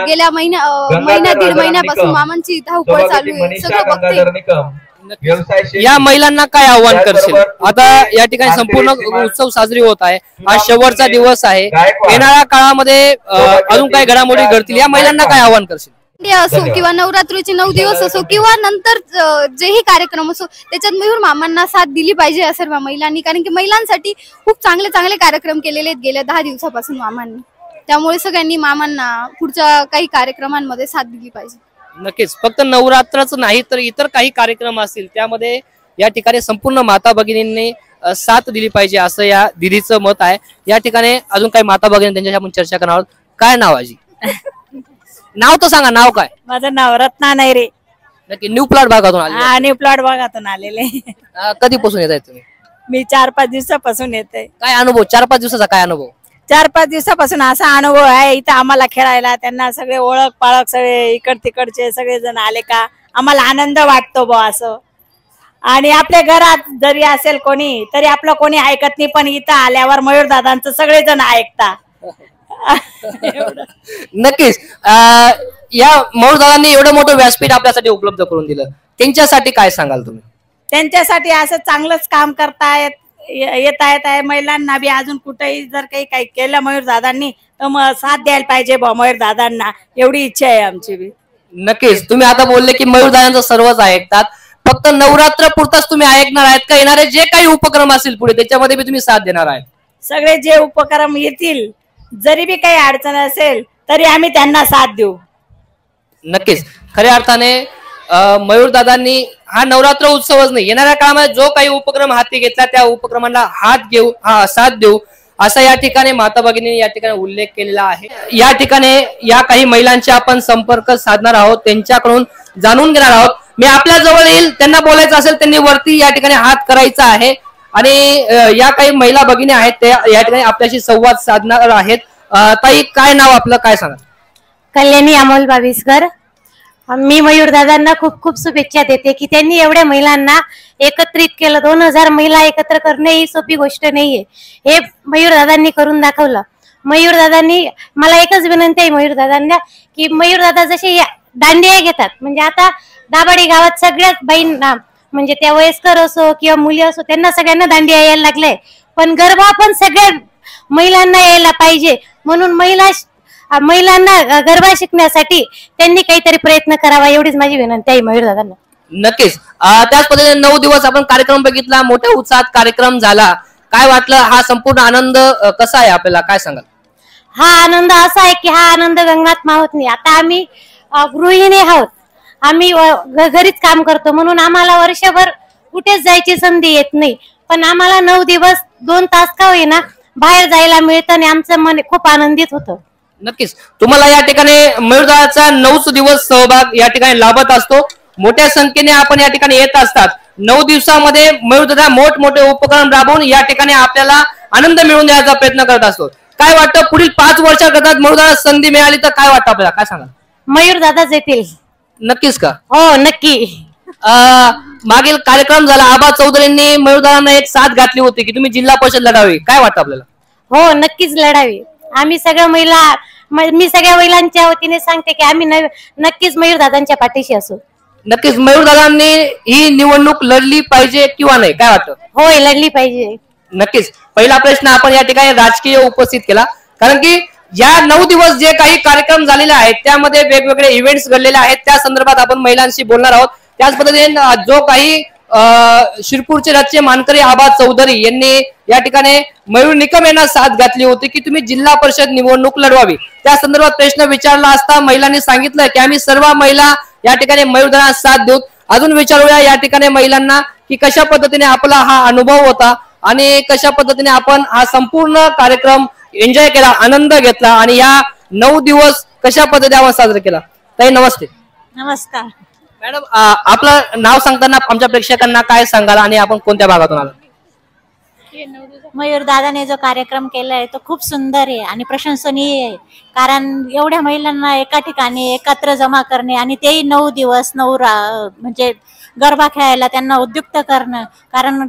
गेल्या महिन्या दीड महिन्यापासून मामांची धावपळ चालू आहे, सगळं बघते. या महिलांना काय आव्हान करशील? आता या ठिकाणी संपूर्ण उत्सव साजरी होत आहे, हा शेवटचा दिवस आहे, येणाऱ्या काळामध्ये अजून काही घडामोडी घडतील, या महिलांना काय आव्हान करशील? असो किंवा नवरात्रीचे 9 दिवस असो किंवा नंतर जेही कार्यक्रम असो, त्याच्यात मयूर मामांना साथ दिली पाहिजे या सर्व महिलांनी, कारण की महिलांसाठी खूप चांगले चांगले कार्यक्रम केलेले आहेत गेल्या 10 दिवसापासून मामांनी. त्यामुळे सगळ्यांनी मामांना पुढच्या काही कार्यक्रमांमध्ये साथ दिली पाहिजे. नक्कीच फक्त नवरात्रच नाही तर इतर काही कार्यक्रम असतील त्यामध्ये या ठिकाणी संपूर्ण माता भगिनींनी साथ दिली पाहिजे असं या दिदीचं मत आहे. या ठिकाणी अजून काही माता भगिनी त्यांच्याशी आपण चर्चा करणार आहोत. काय नाव आजी? नाव तर सांगा, नाव काय? माझं नाव रत्ना नायरे. नक्की न्यू प्लॉट भागातून आले? हा, न्यू प्लॉट भागातून आलेले. कधीपासून येत आहे तुम्ही? मी 4-5 दिवसापासून येते. काय अनुभव 4-5 दिवसाचा? काय अनुभव? 4-5 दिवसापासून असा अनुभव आहे इथं आम्हाला खेळायला. त्यांना सगळे ओळख पाळख, सगळे इकड तिकडचे सगळे जण आले का आम्हाला आनंद वाटतो बा असं. आणि आपल्या घरात जरी असेल कोणी तरी आपलं कोणी ऐकत नाही, पण इथं आल्यावर मयूर दादांचं सगळेजण ऐकता. नक्कीच या मयूरदादांनी एवढं मोठं व्यासपीठ आपल्यासाठी उपलब्ध करून दिलं, त्यांच्यासाठी काय सांगाल तुम्ही? त्यांच्यासाठी असं चांगलंच काम करतायत, येत आहे महिलांना बी अजून कुठेही जर काही केलं मयूर दादांनी तर मग साथ द्यायला पाहिजे बा मयूर दादांना, एवढी इच्छा आहे आमची बी. नक्कीच. तुम्ही आता बोलले की मयूरदादांचं सर्वच ऐकतात, फक्त नवरात्र पुरताच तुम्ही ऐकणार आहेत का येणारे जे काही उपक्रम असतील पुढे त्याच्यामध्ये बी तुम्ही साथ देणार आहेत? सगळे जे उपक्रम येतील, जरी बी काही अडचण असेल तरी आम्ही त्यांना साथ देऊ. नक्कीच. खऱ्या अर्थाने मयूरदादांनी हा नवरात्र उत्सवच नाही, येणाऱ्या काळामध्ये जो काही उपक्रम हाती घेतला त्या उपक्रमांना हात घेऊ, हा साथ देऊ, असा या ठिकाणी माता भगिनी या ठिकाणी उल्लेख केलेला आहे. या ठिकाणी या काही महिलांचे आपण संपर्क साधणार आहोत, त्यांच्याकडून जाणून घेणार आहोत. मी आपल्या जवळ येईल, त्यांना बोलायचं असेल त्यांनी वरती या ठिकाणी हात करायचा आहे आणि या काही महिला भगिनी आहेत ते या ठिकाणी आपल्याशी संवाद साधणार आहेत. ताई, काय नाव आपलं, काय सांगा? कल्याणी अमोल बाविस्कर. मी मयूरदादांना खूप खूप शुभेच्छा देते की त्यांनी एवढ्या महिलांना एकत्रित केलं. 2000 महिला एकत्र करणे ही सोपी गोष्ट नाहीये, हे मयूरदादांनी करून दाखवलं. मयूरदादांनी, मला एकच विनंती आहे मयूरदादांना की मयूरदादा जसे दांडिया घेतात, म्हणजे आता दाभाडी गावात सगळ्याच बाईंना, म्हणजे त्या वयस्कर असो किंवा मुली असो, त्यांना सगळ्यांना दांडिया यायला लागले, पण गरबा पण सगळ्या महिलांना यायला पाहिजे. म्हणून महिलांना गरबा शिकण्यासाठी त्यांनी काहीतरी प्रयत्न करावा, एवढीच माझी विनंती आहे मयूरदादांना. नक्कीच. त्याच पद्धतीने 9 दिवस आपण कार्यक्रम बघितला, मोठ्या उत्साहात कार्यक्रम झाला. काय वाटलं, हा संपूर्ण आनंद कसा आहे आपल्याला, काय सांगाल? हा आनंद असा आहे की हा आनंद गंगात मावत नाही. आता आम्ही गृहिणी आहोत, आम्ही घरीच काम करतो, म्हणून आम्हाला वर्षभर कुठेच जायची संधी येत नाही, पण आम्हाला 9 दिवस 2 तास का होईना बाहेर जायला मिळतं आणि आमचं मन खूप आनंदित होतं. नक्कीच. तुम्हाला या ठिकाणी मयूरदादाचा 9 दिवस सहभाग या ठिकाणी लाभत असतो. मोठ्या संख्येने आपण या ठिकाणी येत असतात. 9 दिवसामध्ये मयूरदादा मोठमोठे उपक्रम राबवून या ठिकाणी आपल्याला आनंद मिळवून द्यायचा प्रयत्न करत असतो. काय वाटतं, पुढील 5 वर्षाकरता मयूरदादा संधी मिळाली तर काय वाटतं आपल्याला, काय सांगा? मयूरदादाच येतील. नक्कीच का? हो, नक्की. मागील कार्यक्रम झाला, आबा चौधरींनी मयूरदादांना एक साथ घातली होती की तुम्ही जिल्हा परिषद लढावी, काय वाटतं आपल्याला? हो, नक्कीच लढावी. आम्ही सगळ्या महिला, मी सगळ्या महिलांच्या वतीने सांगते की आम्ही नक्कीच मयूरदादांच्या पाठीशी असू. नक्कीच. मयूरदादांनी ही निवडणूक लढली पाहिजे किंवा नाही, काय वाटतं? होय, लढली पाहिजे. नक्कीच. पहिला प्रश्न आपण या ठिकाणी राजकीय उपस्थित केला, कारण की या 9 दिवस जे काही कार्यक्रम झालेले आहेत त्यामध्ये वेगवेगळे इव्हेंट्स घडलेले आहेत, त्या संदर्भात आपण महिलांशी बोलणार आहोत. त्याच पद्धतीने जो काही शिरपूरचे राज्य मानकरी आबा चौधरी यांनी या ठिकाणी मयूर निकम यांना साथ घातली होती की तुम्ही जिल्हा परिषद निवडणूक लढवावी, त्या संदर्भात प्रश्न विचारला असता महिलांनी सांगितलं की आम्ही सर्व महिला या ठिकाणी मयूरदादांना साथ देऊ. अजून विचारूया या ठिकाणी महिलांना की कशा पद्धतीने आपला हा अनुभव होता आणि कशा पद्धतीने आपण हा संपूर्ण कार्यक्रम एन्जॉय केला, आनंद घेतला आणि या 9 दिवस कशा पद्धतीने आपण साजरा केला. ताई, नमस्ते. नमस्कार मॅडम, आपलं नाव सांगताना आमच्या प्रेक्षकांना काय सांगाल आणि आपण कोणत्या भागातून आला? मयूर दादाने जो कार्यक्रम केलाय तो खूप सुंदर आहे आणि प्रशंसनीय आहे, कारण एवढ्या महिलांना एका ठिकाणी एकत्र जमा करणे आणि तेही 9 दिवस म्हणजे गरबा खेळायला त्यांना उद्युक्त करणं. कारण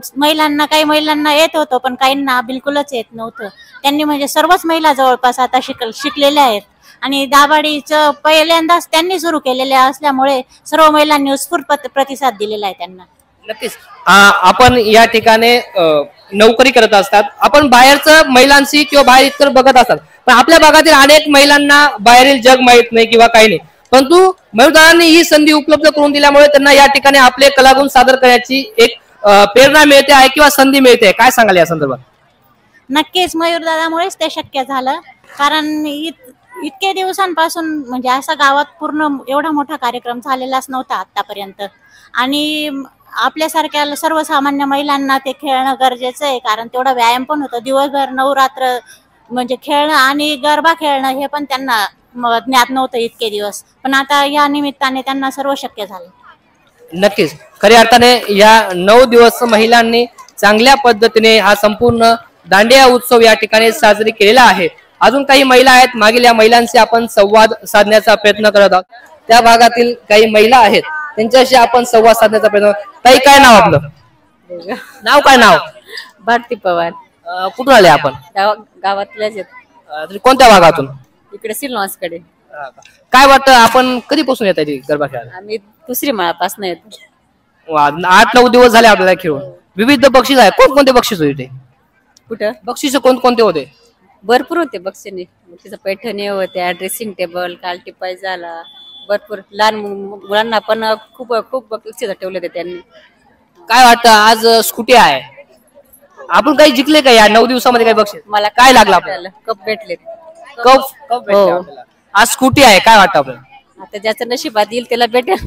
काही महिलांना येत होतं पण काहींना बिलकुलच येत नव्हतं. त्यांनी म्हणजे सर्वच महिला जवळपास आता शिकलेल्या आहेत आणि दाभाडीचं पहिल्यांदाच त्यांनी सुरू केलेले असल्यामुळे सर्व महिलांनी उत्स्फूर्त प्रतिसाद दिलेला आहे त्यांना. नक्कीच. आपण या ठिकाणी नोकरी करत असतात, आपण बाहेरचं महिलांशी किंवा बाहेर इतर बघत असतात, पण आपल्या भागातील अनेक महिलांना बाहेरील जग माहित नाही किंवा काही नाही, परंतु मयूरदादांनी ही संधी उपलब्ध करून दिल्यामुळे त्यांना या ठिकाणी आपले कलागुण सादर करण्याची एक प्रेरणा मिळते आहे किंवा संधी मिळते. काय सांगाल या संदर्भात? नक्कीच मयूरदादामुळेच ते शक्य झालं, कारण इतके दिवसांपासून म्हणजे असा गावात पूर्ण एवढा मोठा कार्यक्रम झालेलाच नव्हता आतापर्यंत आणि आपल्यासारख्या सर्वसामान्य महिलांना ते खेळणं गरजेचं आहे, कारण तेवढा व्यायाम पण होतो. दिवसभर 9 रात्र म्हणजे खेळणं आणि गरबा खेळणं हे पण त्यांना ज्ञात नव्हतं इतके दिवस, पण आता या निमित्ताने त्यांना सर्व शक्य झालं. नक्कीच. खऱ्या अर्थाने या 9 दिवस महिलांनी चांगल्या पद्धतीने हा संपूर्ण दांडिया उत्सव या ठिकाणी साजरी केलेला आहे. अजून काही महिला आहेत, मागील या महिलांशी आपण संवाद साधण्याचा प्रयत्न करत आहोत. त्या भागातील काही महिला आहेत त्यांच्याशी आपण संवाद साधण्याचा प्रयत्न. ताई, काय नाव आपलं? नाव काय? नाव भारती पवार. कुठून आले आपण? गावातल्याच आहेत. कोणत्या भागातून? इकडे सिल्वासकडे. काय वाटतं, आपण कधीपासून येत आहे गरबा खेळायला? आम्ही दुसरी माळापासून येतो. 8-9 दिवस झाले आपल्याला खेळून. विविध बक्षीस आहे, कोणकोणते बक्षीस होते? कुठं बक्षीस कोणकोणते होते? भरपूर होते बक्षिसे. तिचं पैठणी होत्या, ड्रेसिंग टेबल, कालटी पायजाला, भरपूर. लहान मुलांना पण खूप खूप बक्षीस ठेवले होते त्यांनी. काय वाटतं, आज स्कूटी आहे, आपण काही जिंकले का या 9 दिवसामध्ये? काही बक्षीस मला काय लागलं आपल्याला? कप भेटले. कप आज स्कूटी आहे, काय वाटतं आपल्याला? आता ज्याचं नशिबात येईल त्याला भेटेल.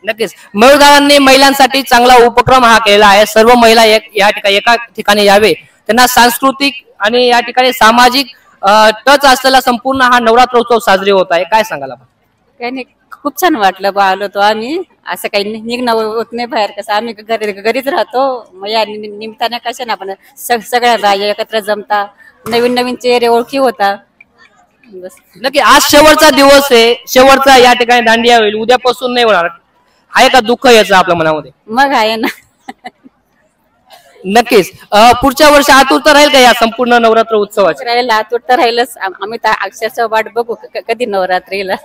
नक्कीच मयूरदादांनी महिलांसाठी चांगला उपक्रम हा केला आहे. सर्व महिला या ठिकाणी एका ठिकाणी यावे, त्यांना सांस्कृतिक आणि या ठिकाणी सामाजिक टच असलेला संपूर्ण हा नवरात्र उत्सव साजरी होत आहे. काय सांगाल आपण? काही नाही, खूप छान वाटलं. आलो तो आम्ही, असं काही निघणं होत नाही बाहेर. कसं आम्ही घरीच राहतो, मग या निमित्ताने कशा ना आपण सगळ्या बाया एकत्र जमता, नवीन नवीन चेहरे ओळखी होता. नक्की आज शेवटचा दिवस आहे, शेवटचा या ठिकाणी दांडिया होईल, उद्यापासून नाही होणार. आहे का दुःख याचं आपल्या मनामध्ये? मग आहे ना. नक्कीच पुढच्या वर्षी आतुरता राहील का या संपूर्ण नवरात्र उत्सवाची? राहील, आतुरता राहीलच. आम्ही तर अक्षरशः वाट बघू कधी नवरात्रीला.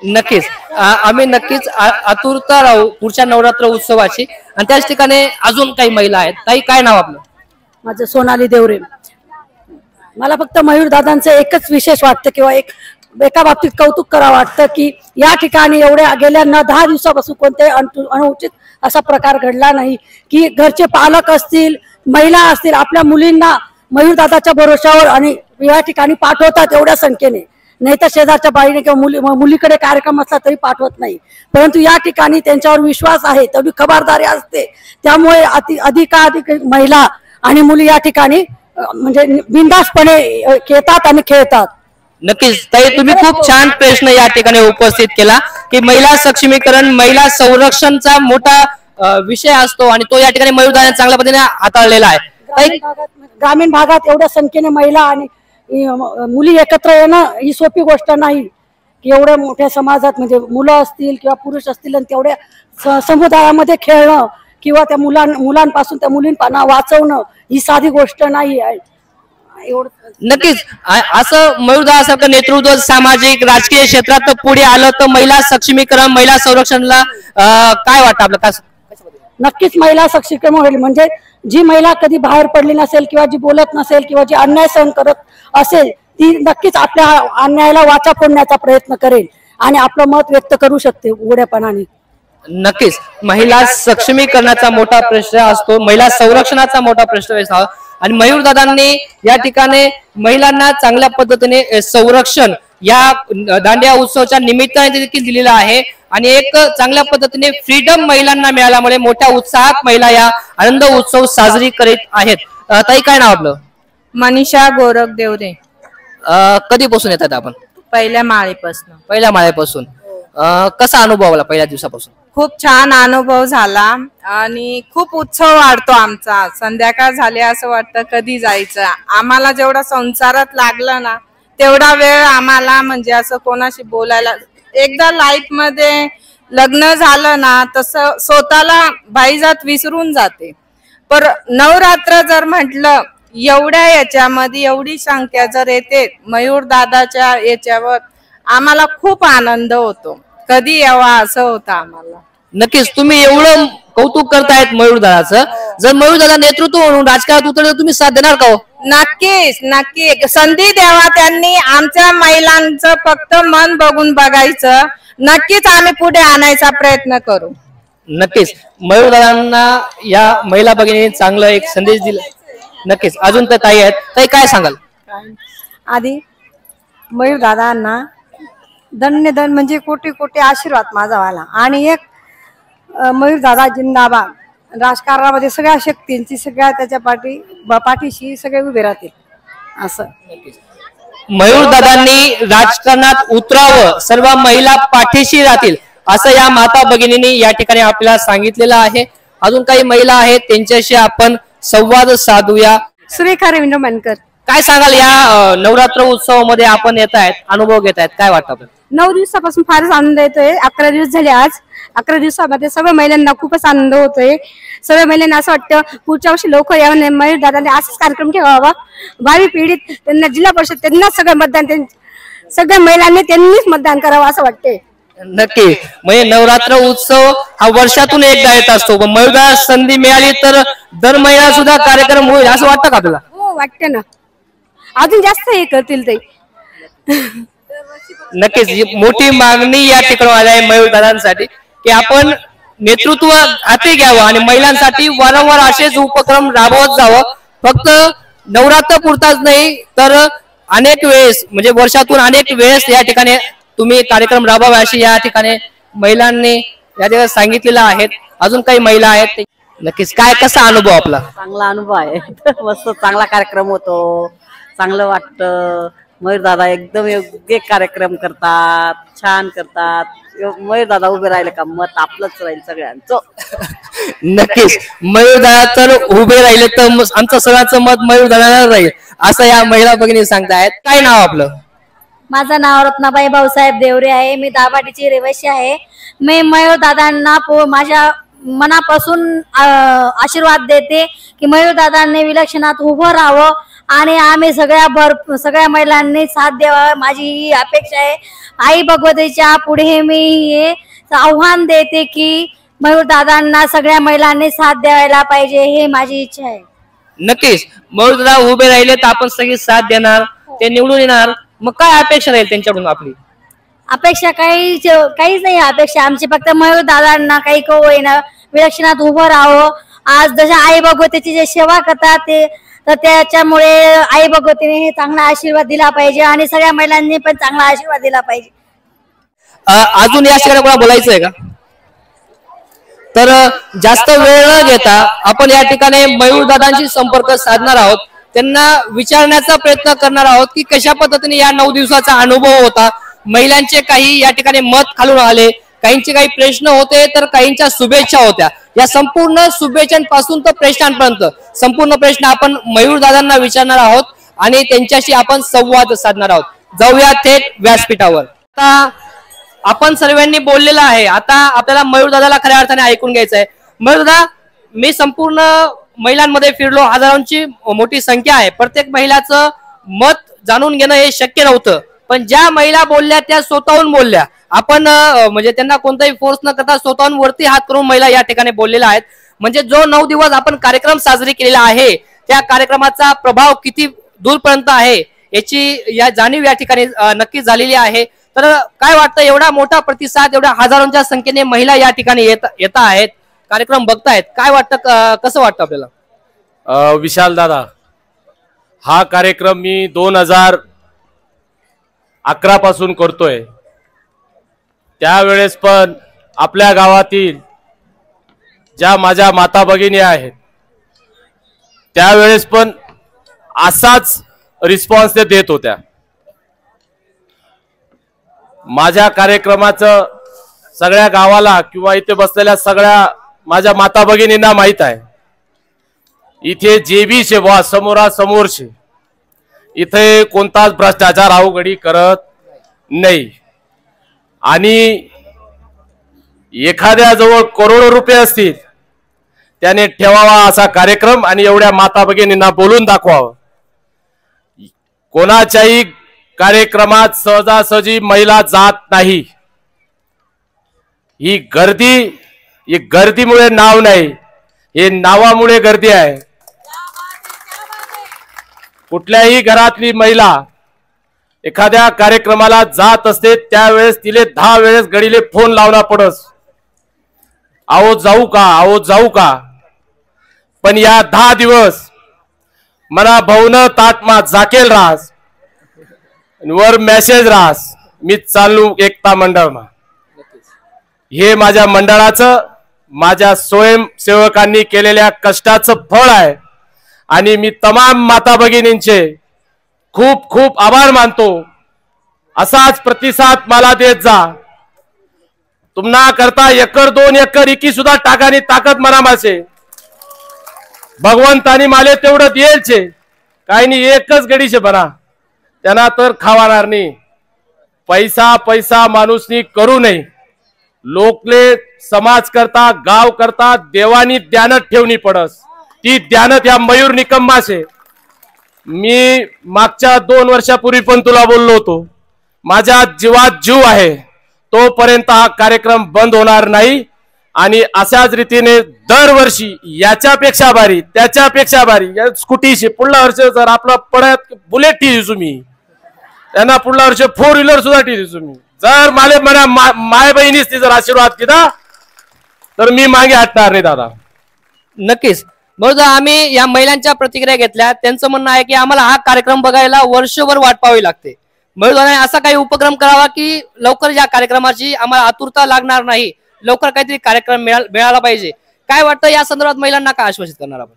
नक्कीच आम्ही नक्कीच आतुरता राहू पुढच्या नवरात्र उत्सवाची. आणि त्याच ठिकाणी अजून काही महिला आहेत. ताई, काय नाव आपलं? माझं सोनाली देवरे. मला फक्त मयूर दादांचं एकच विशेष वाटतं किंवा एका बाबतीत कौतुक करावं वाटतं की या ठिकाणी एवढ्या गेल्या 10 दिवसापासून कोणते अनुचित असा प्रकार घडला नाही की घरचे पालक असतील, महिला असतील, आपल्या मुलींना मयूर दादाच्या भरोशावर आणि या ठिकाणी पाठवतात एवढ्या संख्येने. नाही तर शेजारच्या बाईने किंवा मुलीकडे कार्यक्रम असला तरी पाठवत नाही. परंतु या ठिकाणी त्यांच्यावर विश्वास आहे, तेवढी खबरदारी असते. त्यामुळे अधिकाधिक महिला आणि मुली या ठिकाणी म्हणजे बिनधास्तपणे येतात आणि खेळतात. नक्कीच ताई, तुम्ही खूप छान प्रश्न या ठिकाणी उपस्थित केला की महिला सक्षमीकरण, महिला संरक्षणचा मोठा विषय असतो आणि तो या ठिकाणी मयूरदादांनी चांगल्या पद्धतीने हाताळलेला आहे. ग्रामीण भागात एवढ्या संख्येने महिला आणि मुली एकत्र येणं ही सोपी गोष्ट नाही की एवढ्या मोठ्या समाजात म्हणजे मुलं असतील किंवा पुरुष असतील आणि तेवढ्या समुदायामध्ये खेळणं किंवा त्या मुलांपासून त्या मुलींना वाचवणं ही साधी गोष्ट नाही आहे. नक्कीच असं मयूरदादासारखं नेतृत्व सामाजिक राजकीय क्षेत्रात पुढे आलं तर महिला सक्षमीकरण, महिला संरक्षणला काय वाटतं आपलं? काय नक्कीच महिला सक्षमीकरण होईल. म्हणजे जी महिला कधी बाहेर पडली नसेल किंवा जी बोलत नसेल किंवा जी अन्याय सहन करत असेल ती नक्कीच आपल्या अन्यायाला वाचा फोडण्याचा प्रयत्न करेल आणि आपलं मत व्यक्त करू शकते उघड्यापणाने. नक्कीच महिला सक्षमीकरणाचा मोठा प्रश्न असतो, महिला संरक्षणाचा मोठा प्रश्न असतो आणि मयूरदादांनी या ठिकाणी महिलांना चांगल्या पद्धतीने संरक्षण या दांडिया उत्सवाच्या निमित्ताने देखील दिलेलं आहे आणि एक चांगल्या पद्धतीने फ्रीडम महिलांना मिळाल्यामुळे मोठ्या उत्साहात महिला या आनंद उत्सव साजरी करीत आहेत. ताई, काय नाव आपलं? मनीषा गोरख देवरे. कधीपासून येतात आपण? पहिल्या माळेपासून. पहिल्या माळेपासून. कसा अनुभव आला पहिल्या दिवसापासून? खूप छान अनुभव झाला आणि खूप उत्सव वाढतो आमचा. संध्याकाळ झाली असं वाटतं कधी जायचं. आम्हाला जेवढा संसारात लागलं ना तेवढा वेळ आम्हाला म्हणजे असं कोणाशी बोलायला, एकदा लाईफ मध्ये लग्न झालं ना तसं स्वतःला बाईजात विसरून जाते. पर नवरात्र जर म्हटलं एवढ्या याच्यामध्ये एवढी संख्या जर येते मयूर दादाच्या याच्यावर आम्हाला खूप आनंद होतो. कधी यावा असं होतं आम्हाला. नक्कीच तुम्ही एवढं कौतुक करतायत मयूरदादाचं. जर मयूरदादा नेतृत्व म्हणून राजकारणात उतरले तुम्ही साथ देणार का हो? नक्कीच नक्की संधी द्यावा त्यांनी. आमच्या महिलांचं फक्त मन बघून बघायचं. नक्कीच आम्ही पुढे आणायचा प्रयत्न करू. नक्कीच मयूरदादांना या महिला भगिनी चांगला एक संदेश दिला. नक्कीच अजून तर ताई आहेत. ताई, काय सांगाल? आधी मयूर दादांना धन्यधन म्हणजे कोटी कोटी आशीर्वाद माझा वाला. आणि एक मयूर दादा जिंदाबाद. राजकारणामध्ये सगळ्या शक्तींची सगळ्या त्याच्या पाठीशी सगळे उभे राहतील असं. मयूरदादांनी राजकारणात उतरावं, सर्व महिला पाठीशी राहतील असं या माता भगिनींनी या ठिकाणी आपल्याला सांगितलेलं आहे. अजून काही महिला आहेत त्यांच्याशी आपण संवाद साधूया. सुरेखा रवींद्र मानकर. काय सांगाल या नवरात्र उत्सवामध्ये आपण येत आहेत, अनुभव घेत आहेत, काय वाटतं आपल्याला? 9 दिवसापासून फारच आनंद येतोय. 11 दिवस झाले आज. 11 दिवसामध्ये सगळ्या महिलांना खूपच आनंद होतोय. सगळ्या महिलांना असं वाटतं पुढच्या वर्षी लवकर यावं, मयूर दादाने असाच कार्यक्रम ठेवावा. भावी पिढीत त्यांना जिल्हा परिषद त्यांना सगळं मतदान सगळ्या महिलांनी त्यांनीच मतदान करावं असं वाटते. नक्की. म्हणजे नवरात्र उत्सव हा वर्षातून एकदा येत असतो, पण मयूरदादा संधी मिळाली तर दर महिन्यात सुद्धा कार्यक्रम होईल असं वाटतं का आपल्याला? हो वाटते ना, अजून जास्त हे करतील ते. नक्कीच मोठी मागणी या ठिकाणी आली आहे मयूरदादांसाठी की आपण नेतृत्व हाती घ्यावं आणि महिलांसाठी वारंवार असेच उपक्रम राबवत जावं. फक्त नवरात्र पुरताच नाही तर अनेक वेळेस म्हणजे वर्षातून अनेक वेळेस या ठिकाणी तुम्ही कार्यक्रम राबवावे अशी या ठिकाणी महिलांनी या ठिकाणी सांगितलेलं आहे. अजून काही महिला आहेत. नक्कीच काय कसा अनुभव आपला? चांगला अनुभव आहे. मस्त चांगला कार्यक्रम होतो, चांगलं वाटतं. मयूर दादा एकदम योग्य कार्यक्रम करतात, छान करतात. मयूर दादा उभे राहिले का मत आपलंच राहील सगळ्यांचं. नक्कीच मयूरदादा तर उभे राहिले तर आमचं सगळ्यांचं मत मयूरदादाला राहील असं या महिला भगिनी सांगतायत. काय नाव आपलं? माझं नाव रत्नाबाई भाऊसाहेब देवरे आहे. मी दाभाडीची रहिवासी आहे. मी मयूर दादांना माझ्या मनापासून आशीर्वाद देते की मयूर दादांनी विलक्षणात उभं राहावं आणि आम्ही सगळ्या महिलांनी साथ द्यावा माझी ही अपेक्षा आहे. आई भगवतीच्या पुढे मी हे आव्हान देते की मयूर दादांना सगळ्या महिलांनी साथ द्यायला पाहिजे, हे माझी इच्छा आहे. नक्कीच मयूरदादा उभे राहिले तर आपण सगळी साथ देणार, ते निवडून येणार. मग काय अपेक्षा राहील त्यांच्याकडून आपली? अपेक्षा काहीच नाही. अपेक्षा आमची फक्त मयूर दादांना काही होईना विलक्षणात उभं राहावं. आज जशा आई भगवतीची जे सेवा करतात ते तर त्याच्यामुळे आई भगवतीने हे चांगला आशीर्वाद दिला पाहिजे आणि सगळ्या महिलांनी पण चांगला आशीर्वाद दिला पाहिजे. अजून या ठिकाणी कोणाला बोलायचं आहे का? तर जास्त वेळ न घेता आपण या ठिकाणी मयूरदादांशी संपर्क साधणार आहोत. त्यांना विचारण्याचा प्रयत्न करणार आहोत की कशा पद्धतीने या 9 दिवसाचा अनुभव होता. महिलांचे काही या ठिकाणी मत खालून आले, काहींचे काही प्रश्न होते तर काहींच्या शुभेच्छा होत्या. या संपूर्ण शुभेच्छांपासून तर प्रश्नांपर्यंत संपूर्ण प्रश्न आपण मयूरदादांना विचारणार आहोत आणि त्यांच्याशी आपण संवाद साधणार आहोत. जाऊया थेट व्यासपीठावर. आता आपण सर्वांनी बोललेलं आहे, आता आपल्याला मयूरदादाला खऱ्या अर्थाने ऐकून घ्यायचं आहे. मयूरदादा, मी संपूर्ण महिलांमध्ये फिरलो, हजारांची मोठी संख्या आहे. प्रत्येक महिलाचं मत जाणून घेणं हे शक्य नव्हतं, पण ज्या महिला बोलल्या त्या स्वतःहून बोलल्या. आपण म्हणजे त्यांना कोणताही फोर्स न करता स्वतःहून वरती हात करून महिला या ठिकाणी बोललेल्या आहेत. म्हणजे जो 9 दिवस आपण कार्यक्रम साजरी केलेला आहे त्या कार्यक्रमाचा प्रभाव किती दूरपर्यंत आहे याची या जाणीव या ठिकाणी नक्कीच झालेली आहे. तर काय वाटतं, एवढा मोठा प्रतिसाद, एवढ्या हजारोंच्या संख्येने महिला या ठिकाणी येत आहेत, कार्यक्रम बघतायत, काय वाटतं, कसं वाटतं आपल्याला? विशाल दादा, हा कार्यक्रम मी 2011 पासून करतोय. त्यावेळेस पण आपल्या गावातील ज्या माझ्या माता भगिनी आहेत त्यावेळेस पण असाच रिस्पॉन्स ते देत होत्या. माझ्या कार्यक्रमाचं सगळ्या गावाला किंवा इथे बसलेल्या सगळ्या माझ्या माता भगिनींना माहित आहे. इथे जे बी सेवा समोरासमोरचे, इथे कोणताच भ्रष्टाचार अवघडी करत नाही. आणि एखाद्याजवळ करोडो रुपये असतील त्याने ठेवावा असा कार्यक्रम आणि एवढ्या माता भगिनींना बोलून दाखवावं. कोणाच्याही कार्यक्रमात सहजासहजी महिला जात नाही. ही गर्दीमुळे नाव नाही, हे नावामुळे गर्दी आहे. कुठल्याही घरातली महिला एखाद्या कार्यक्रमाला जात असते त्यावेळेस तिले 10 वेळेस गडीले फोन लावला पडस, आओ जाऊ का, आओ जाऊ का. पण या 10 दिवस मना भाऊन ताटमा जाकेल राहस, वर मेसेज राहस, मी चालू एकता मंडळमा. हे माझ्या मंडळाचं, माझ्या स्वयंसेवकांनी केलेल्या कष्टाचं फळ आहे. आणि मी तमाम माता भगिनींचे खूप खूप आभार मानतो. असाच प्रतिसाद मला देत जा. तुम्हाला करता 1 2 एकर इकी सुद्धा टाकानी ताकद मना मासे. भगवंतानी माले तेवढं द्यायचे, काही नाही एकच गडीचे बना, त्यांना तर खावाणार नाही. पैसा पैसा माणूसनी करू नये. लोकले समाज करता, गाव करता देवानी ध्यानात ठेवणी पडस. ती ध्यानात या मयूर निकम्मासे. मी मागच्या 2 वर्षापूर्वी पण तुला बोललो होतो माझ्या जीवात जीव आहे तोपर्यंत हा कार्यक्रम बंद होणार नाही आणि अशाच रीतीने दरवर्षी याच्यापेक्षा भारी त्याच्यापेक्षा भारी या स्कूटीशी पुढल्या वर्षी जर आपलं पडत बुलेट टी दिसू मी त्यांना पुढल्या वर्षी 4 व्हीलर सुद्धा टी दिसू मी जर मला माय बहिणीच ती जर आशीर्वाद केला तर मी मागे हटणार नाही दादा. नक्कीच. बरोबर. आम्ही या महिलांच्या प्रतिक्रिया घेतल्या. त्यांचं म्हणणं आहे की आम्हाला हा कार्यक्रम बघायला वर्षभर वाट पाहावी लागते. मयूरदादाने असा काही उपक्रम करावा की लवकर या कार्यक्रमाची आम्हाला आतुरता लागणार नाही, लवकर काहीतरी कार्यक्रम मिळाला पाहिजे. काय वाटतं या संदर्भात महिलांना काय आश्वासित करणार आपण?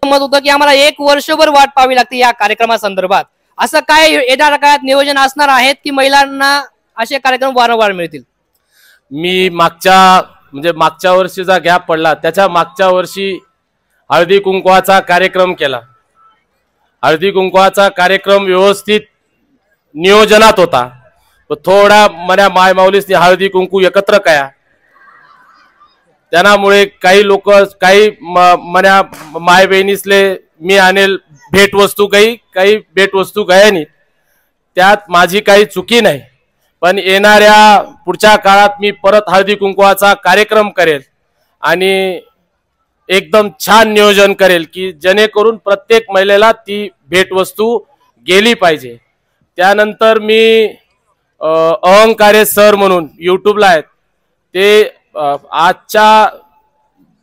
मत होतं की आम्हाला 1 वर्षभर वाट पाहावी लागते या कार्यक्रमासंदर्भात. असं काय येणाऱ्या काळात नियोजन असणार आहेत की महिलांना असे कार्यक्रम वारंवार मिळतील? मी मागच्या वर्षीचा गॅप पडला त्याच्या मागच्या वर्षी हळदी कुंकवाचा कार्यक्रम केला. हळदी कुंकवाचा कार्यक्रम व्यवस्थित नियोजनात होता. थोडा मन्या माय माऊलीसनी हळदी कुंकू एकत्र कया त्यामुळे काही लोक काही मन्या माय बहिणीसले मी आणेल भेटवस्तू काही भेटवस्तू गया नाही. त्यात माझी काही चुकी नाही. पण येणाऱ्या पुढच्या काळात मी परत हळदी कुंकवाचा कार्यक्रम करेल आणि एकदम छान नियोजन करेल की जेणेकरून प्रत्येक महिलेला ती भेटवस्तू गेली पाहिजे. त्यानंतर मी अहंकारे सर म्हणून यूट्यूबला आहेत ते आजच्या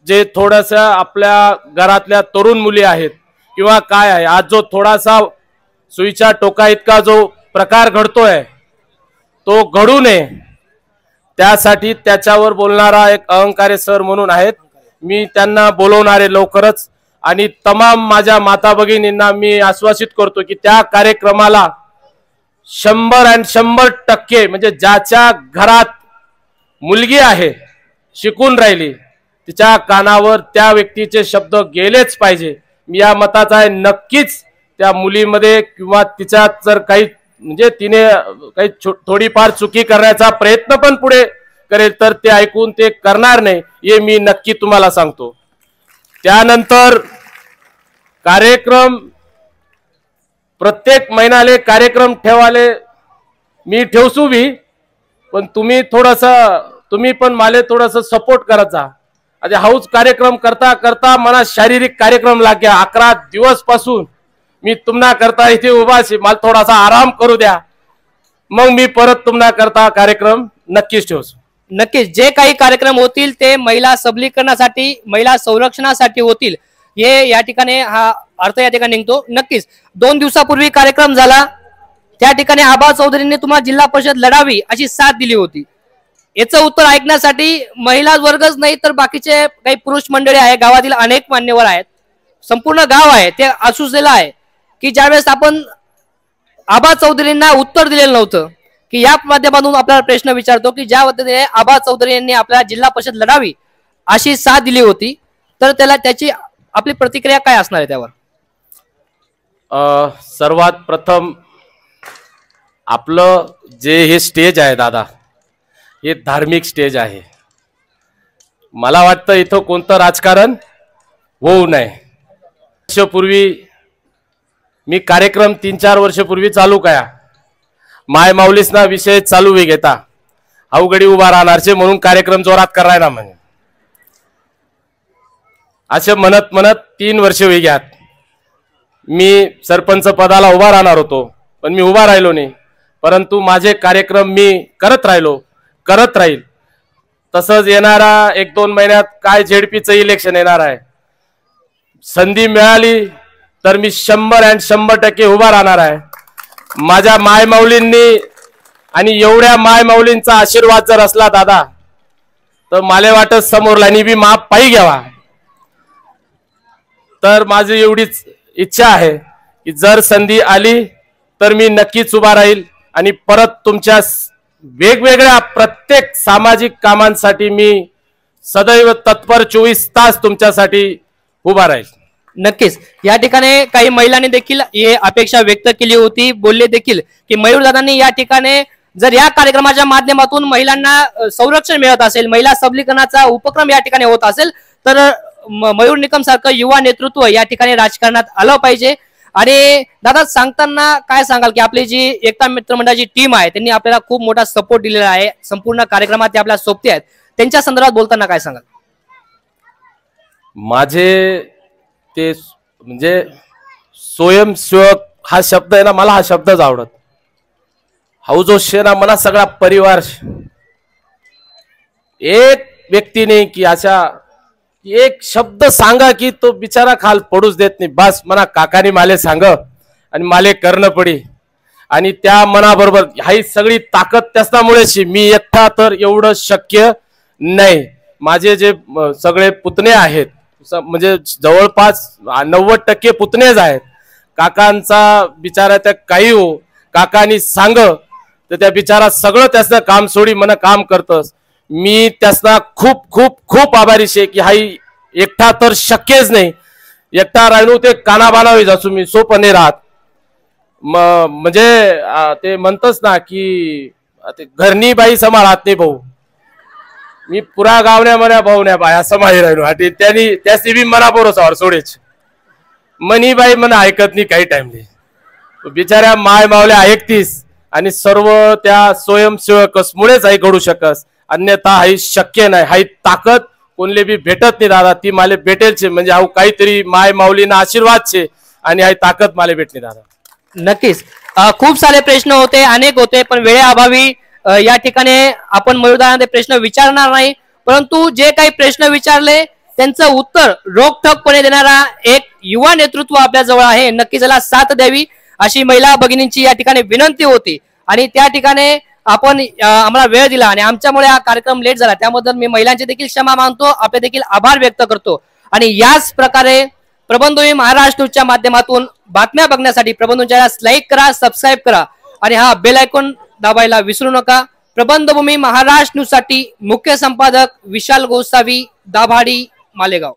जे थोडंसं आपल्या घरातल्या तरुण मुली आहेत किंवा काय आहे आज जो थोडासा सुईच्या टोका इतका जो प्रकार घडतोय तो घडू नये त्यासाठी त्याच्यावर बोलणारा एक अहंकारे सर म्हणून आहेत. मी त्यांना बोलवणारे लवकरच आणि तमाम माझ्या माता भगिनींना मी आश्वासित करतो की त्या कार्यक्रमाला 100% म्हणजे ज्याच्या घरात मुलगी आहे शिकून राहिली तिच्या कानावर त्या व्यक्तीचे शब्द गेलेच पाहिजे. मी या मताचा आहे. नक्कीच त्या मुलीमध्ये किंवा तिच्यात जर काही म्हणजे तिने काही थोडीफार चुकी करण्याचा प्रयत्न पण पुढे करेल तर ते ऐकून ते करणार नाही हे मी नक्की तुम्हाला सांगतो. त्यानंतर कार्यक्रम प्रत्येक महिन्याले कार्यक्रम ठेवाले मी ठेवसू बी पण तुम्ही पण मला थोडंसं सपोर्ट करत जा. आता हाऊस कार्यक्रम करता करता मला शारीरिक कार्यक्रम लाग्या 11 दिवस पासून मी तुम्हाला करता इथे उभा आहे. मला थोडासा आराम करू द्या मग मी परत तुम्हाला करता कार्यक्रम नक्कीच ठेवतो. नक्कीच जे काही कार्यक्रम होतील ते महिला सबलीकरणासाठी महिला संरक्षणासाठी होतील हे या ठिकाणी हा अर्थ या ठिकाणी निघतो. नक्कीच 2 दिवसापूर्वी कार्यक्रम झाला त्या ठिकाणी आबा चौधरींनी तुम्हाला जिल्हा परिषद लढावी अशी साथ दिली होती. याचं उत्तर ऐकण्यासाठी महिला वर्गच नाही तर बाकीचे काही पुरुष मंडळी आहे गावातील अनेक मान्यवर आहेत संपूर्ण गाव आहे ते असुसलेलं आहे की ज्यावेळेस आपण आबा चौधरींना उत्तर दिलेलं नव्हतं की या माध्यमातून आपल्याला प्रश्न विचारतो की ज्या पद्धतीने आबा चौधरी यांनी आपल्याला जिल्हा परिषद लढावी अशी साथ दिली होती तर त्याची आपली प्रतिक्रिया काय असणार आहे त्यावर? सर्वात प्रथम आपलं जे हे स्टेज आहे दादा हे धार्मिक स्टेज आहे. मला वाटतं इथं कोणतं राजकारण होऊ नये. वर्षपूर्वी मी कार्यक्रम 3-4 वर्षपूर्वी चालू कया माय माऊलीसना विषय चालू वे घेता अवघडी उभा राहणारचे म्हणून कार्यक्रम जोरात करायला म्हणे असे म्हणत 3 वर्ष वेग्यात मी सरपंच पदाला उभा राहणार होतो पण मी उभा राहिलो नाही. परंतु माझे कार्यक्रम मी करत राहील. तसंच येणारा 1-2 महिन्यात काय झेडपीचं इलेक्शन येणार आहे संधी मिळाली तर मी 100% उभा राहणार आहे. माझ्या माय माऊलींनी आणि एवढ्या माय माऊलींचा आशीर्वाद जर असला दादा तर मला वाटत समोरलानी बी माप पायी घ्यावा. तर माझी एवढीच इच्छा आहे की जर संधी आली तर मी नक्कीच उभा राहील आणि परत तुमच्या वेगवेगळ्या प्रत्येक सामाजिक कामांसाठी मी सदैव तत्पर 24 तास तुमच्यासाठी उभा राहील. नक्कीच या ठिकाणी काही महिलांनी देखील हे अपेक्षा व्यक्त केली होती बोलले देखील की मयूरदादांनी या ठिकाणी जर या कार्यक्रमाच्या माध्यमातून महिलांना संरक्षण मिळत असेल महिला सबलीकरणाचा उपक्रम या ठिकाणी होत असेल तर मयूर निकम सारखं युवा नेतृत्व या ठिकाणी राजकारणात आलं पाहिजे। आणि दादा सांगताना काय सांगाल की आपली जी एकता मित्र मंडळाची टीम आहे त्यांनी आपल्याला खूप मोठा सपोर्ट दिलेला आहे, संपूर्ण कार्यक्रमात ते आपल्या सोबती आहेत, त्यांच्या संदर्भात बोलताना काय सांगाल? माझे ते म्हणजे स्वयंसेवक हा शब्द आहे ना, मला हा शब्दच आवडत। जो शेना मना सगळा परिवार एक व्यक्ती नाही की अशा एक शब्द सांगा की तो बिचारा खाल पडूच देत नाही। बस मना काकानी माले सांग आणि माले करणं पडी आणि त्या मनाबरोबर ही सगळी ताकद त्याच्यामुळेच मी एकटा तर एवढं शक्य नाही। माझे जे सगळे पुतणे आहेत म्हणजे जवळपास 90% पुतणेच आहेत। काकांचा बिचारा त्या काही हो काकांनी सांग तर त्या बिचारा सगळं त्याचं काम सोडी मन काम करतस। मी त्याचा खूप खूप खूप आभारी शे की हाई एकटा तर शक्यच नाही। एकटा राहणू ते कानाबानावी जासू मी सोपं नाही राहत। म्हणजे ते म्हणतच ना की ते घरनी बाई सांभाळत नाही भाऊ, मी पुरा गावण्या मन्या भाऊण्या बाया समाई राहिलो हाटी त्यांनी त्याची बी मना भरोसावर सोडेच मनी बाई मना ऐकत नाही काही टाइमले बिचाऱ्या माय मावल्या ऐकतीस आणि सर्व त्या स्वयंसेवकच मुळेच आई घडू शकस, अन्यथा हाई शक्य नाही। हाई ताकद कोणले बी भेटत नाही दादा, ती माले भेटेल छे म्हणजे हाऊ काहीतरी माय माऊलीना आशीर्वाद छे आणि हाई ताकद माले भेटली दादा। नक्कीच खूप सारे प्रश्न होते, अनेक होते, पण वेळेअभावी या ठिकाणी आपण मयूरदादांना ते प्रश्न विचारणार नाही, परंतु जे काही प्रश्न विचारले त्यांचं उत्तर रोखठोकपणे देणारा एक युवा नेतृत्व आपल्या जवळ आहे। नक्कीच त्याला साथ द्यावी अशी महिला भगिनींची या ठिकाणी विनंती होती आणि त्या ठिकाणी आपण आम्हाला वेळ दिला आणि आमच्यामुळे हा कार्यक्रम लेट झाला, त्याबद्दल मी महिलांचे देखील क्षमा मागतो, आपले देखील आभार व्यक्त करतो। आणि याच प्रकारे प्रबंधभूमी महाराष्ट्र न्यूजच्या माध्यमातून बातम्या बघण्यासाठी प्रबंधभूमीला लाईक करा, सबस्क्राईब करा आणि हा बेल आयकॉन दाबायला विसरू नका। प्रबंधभूमी महाराष्ट्र न्यूज साठी मुख्य संपादक विशाल गोसावी, दाभाडी, मालेगाव।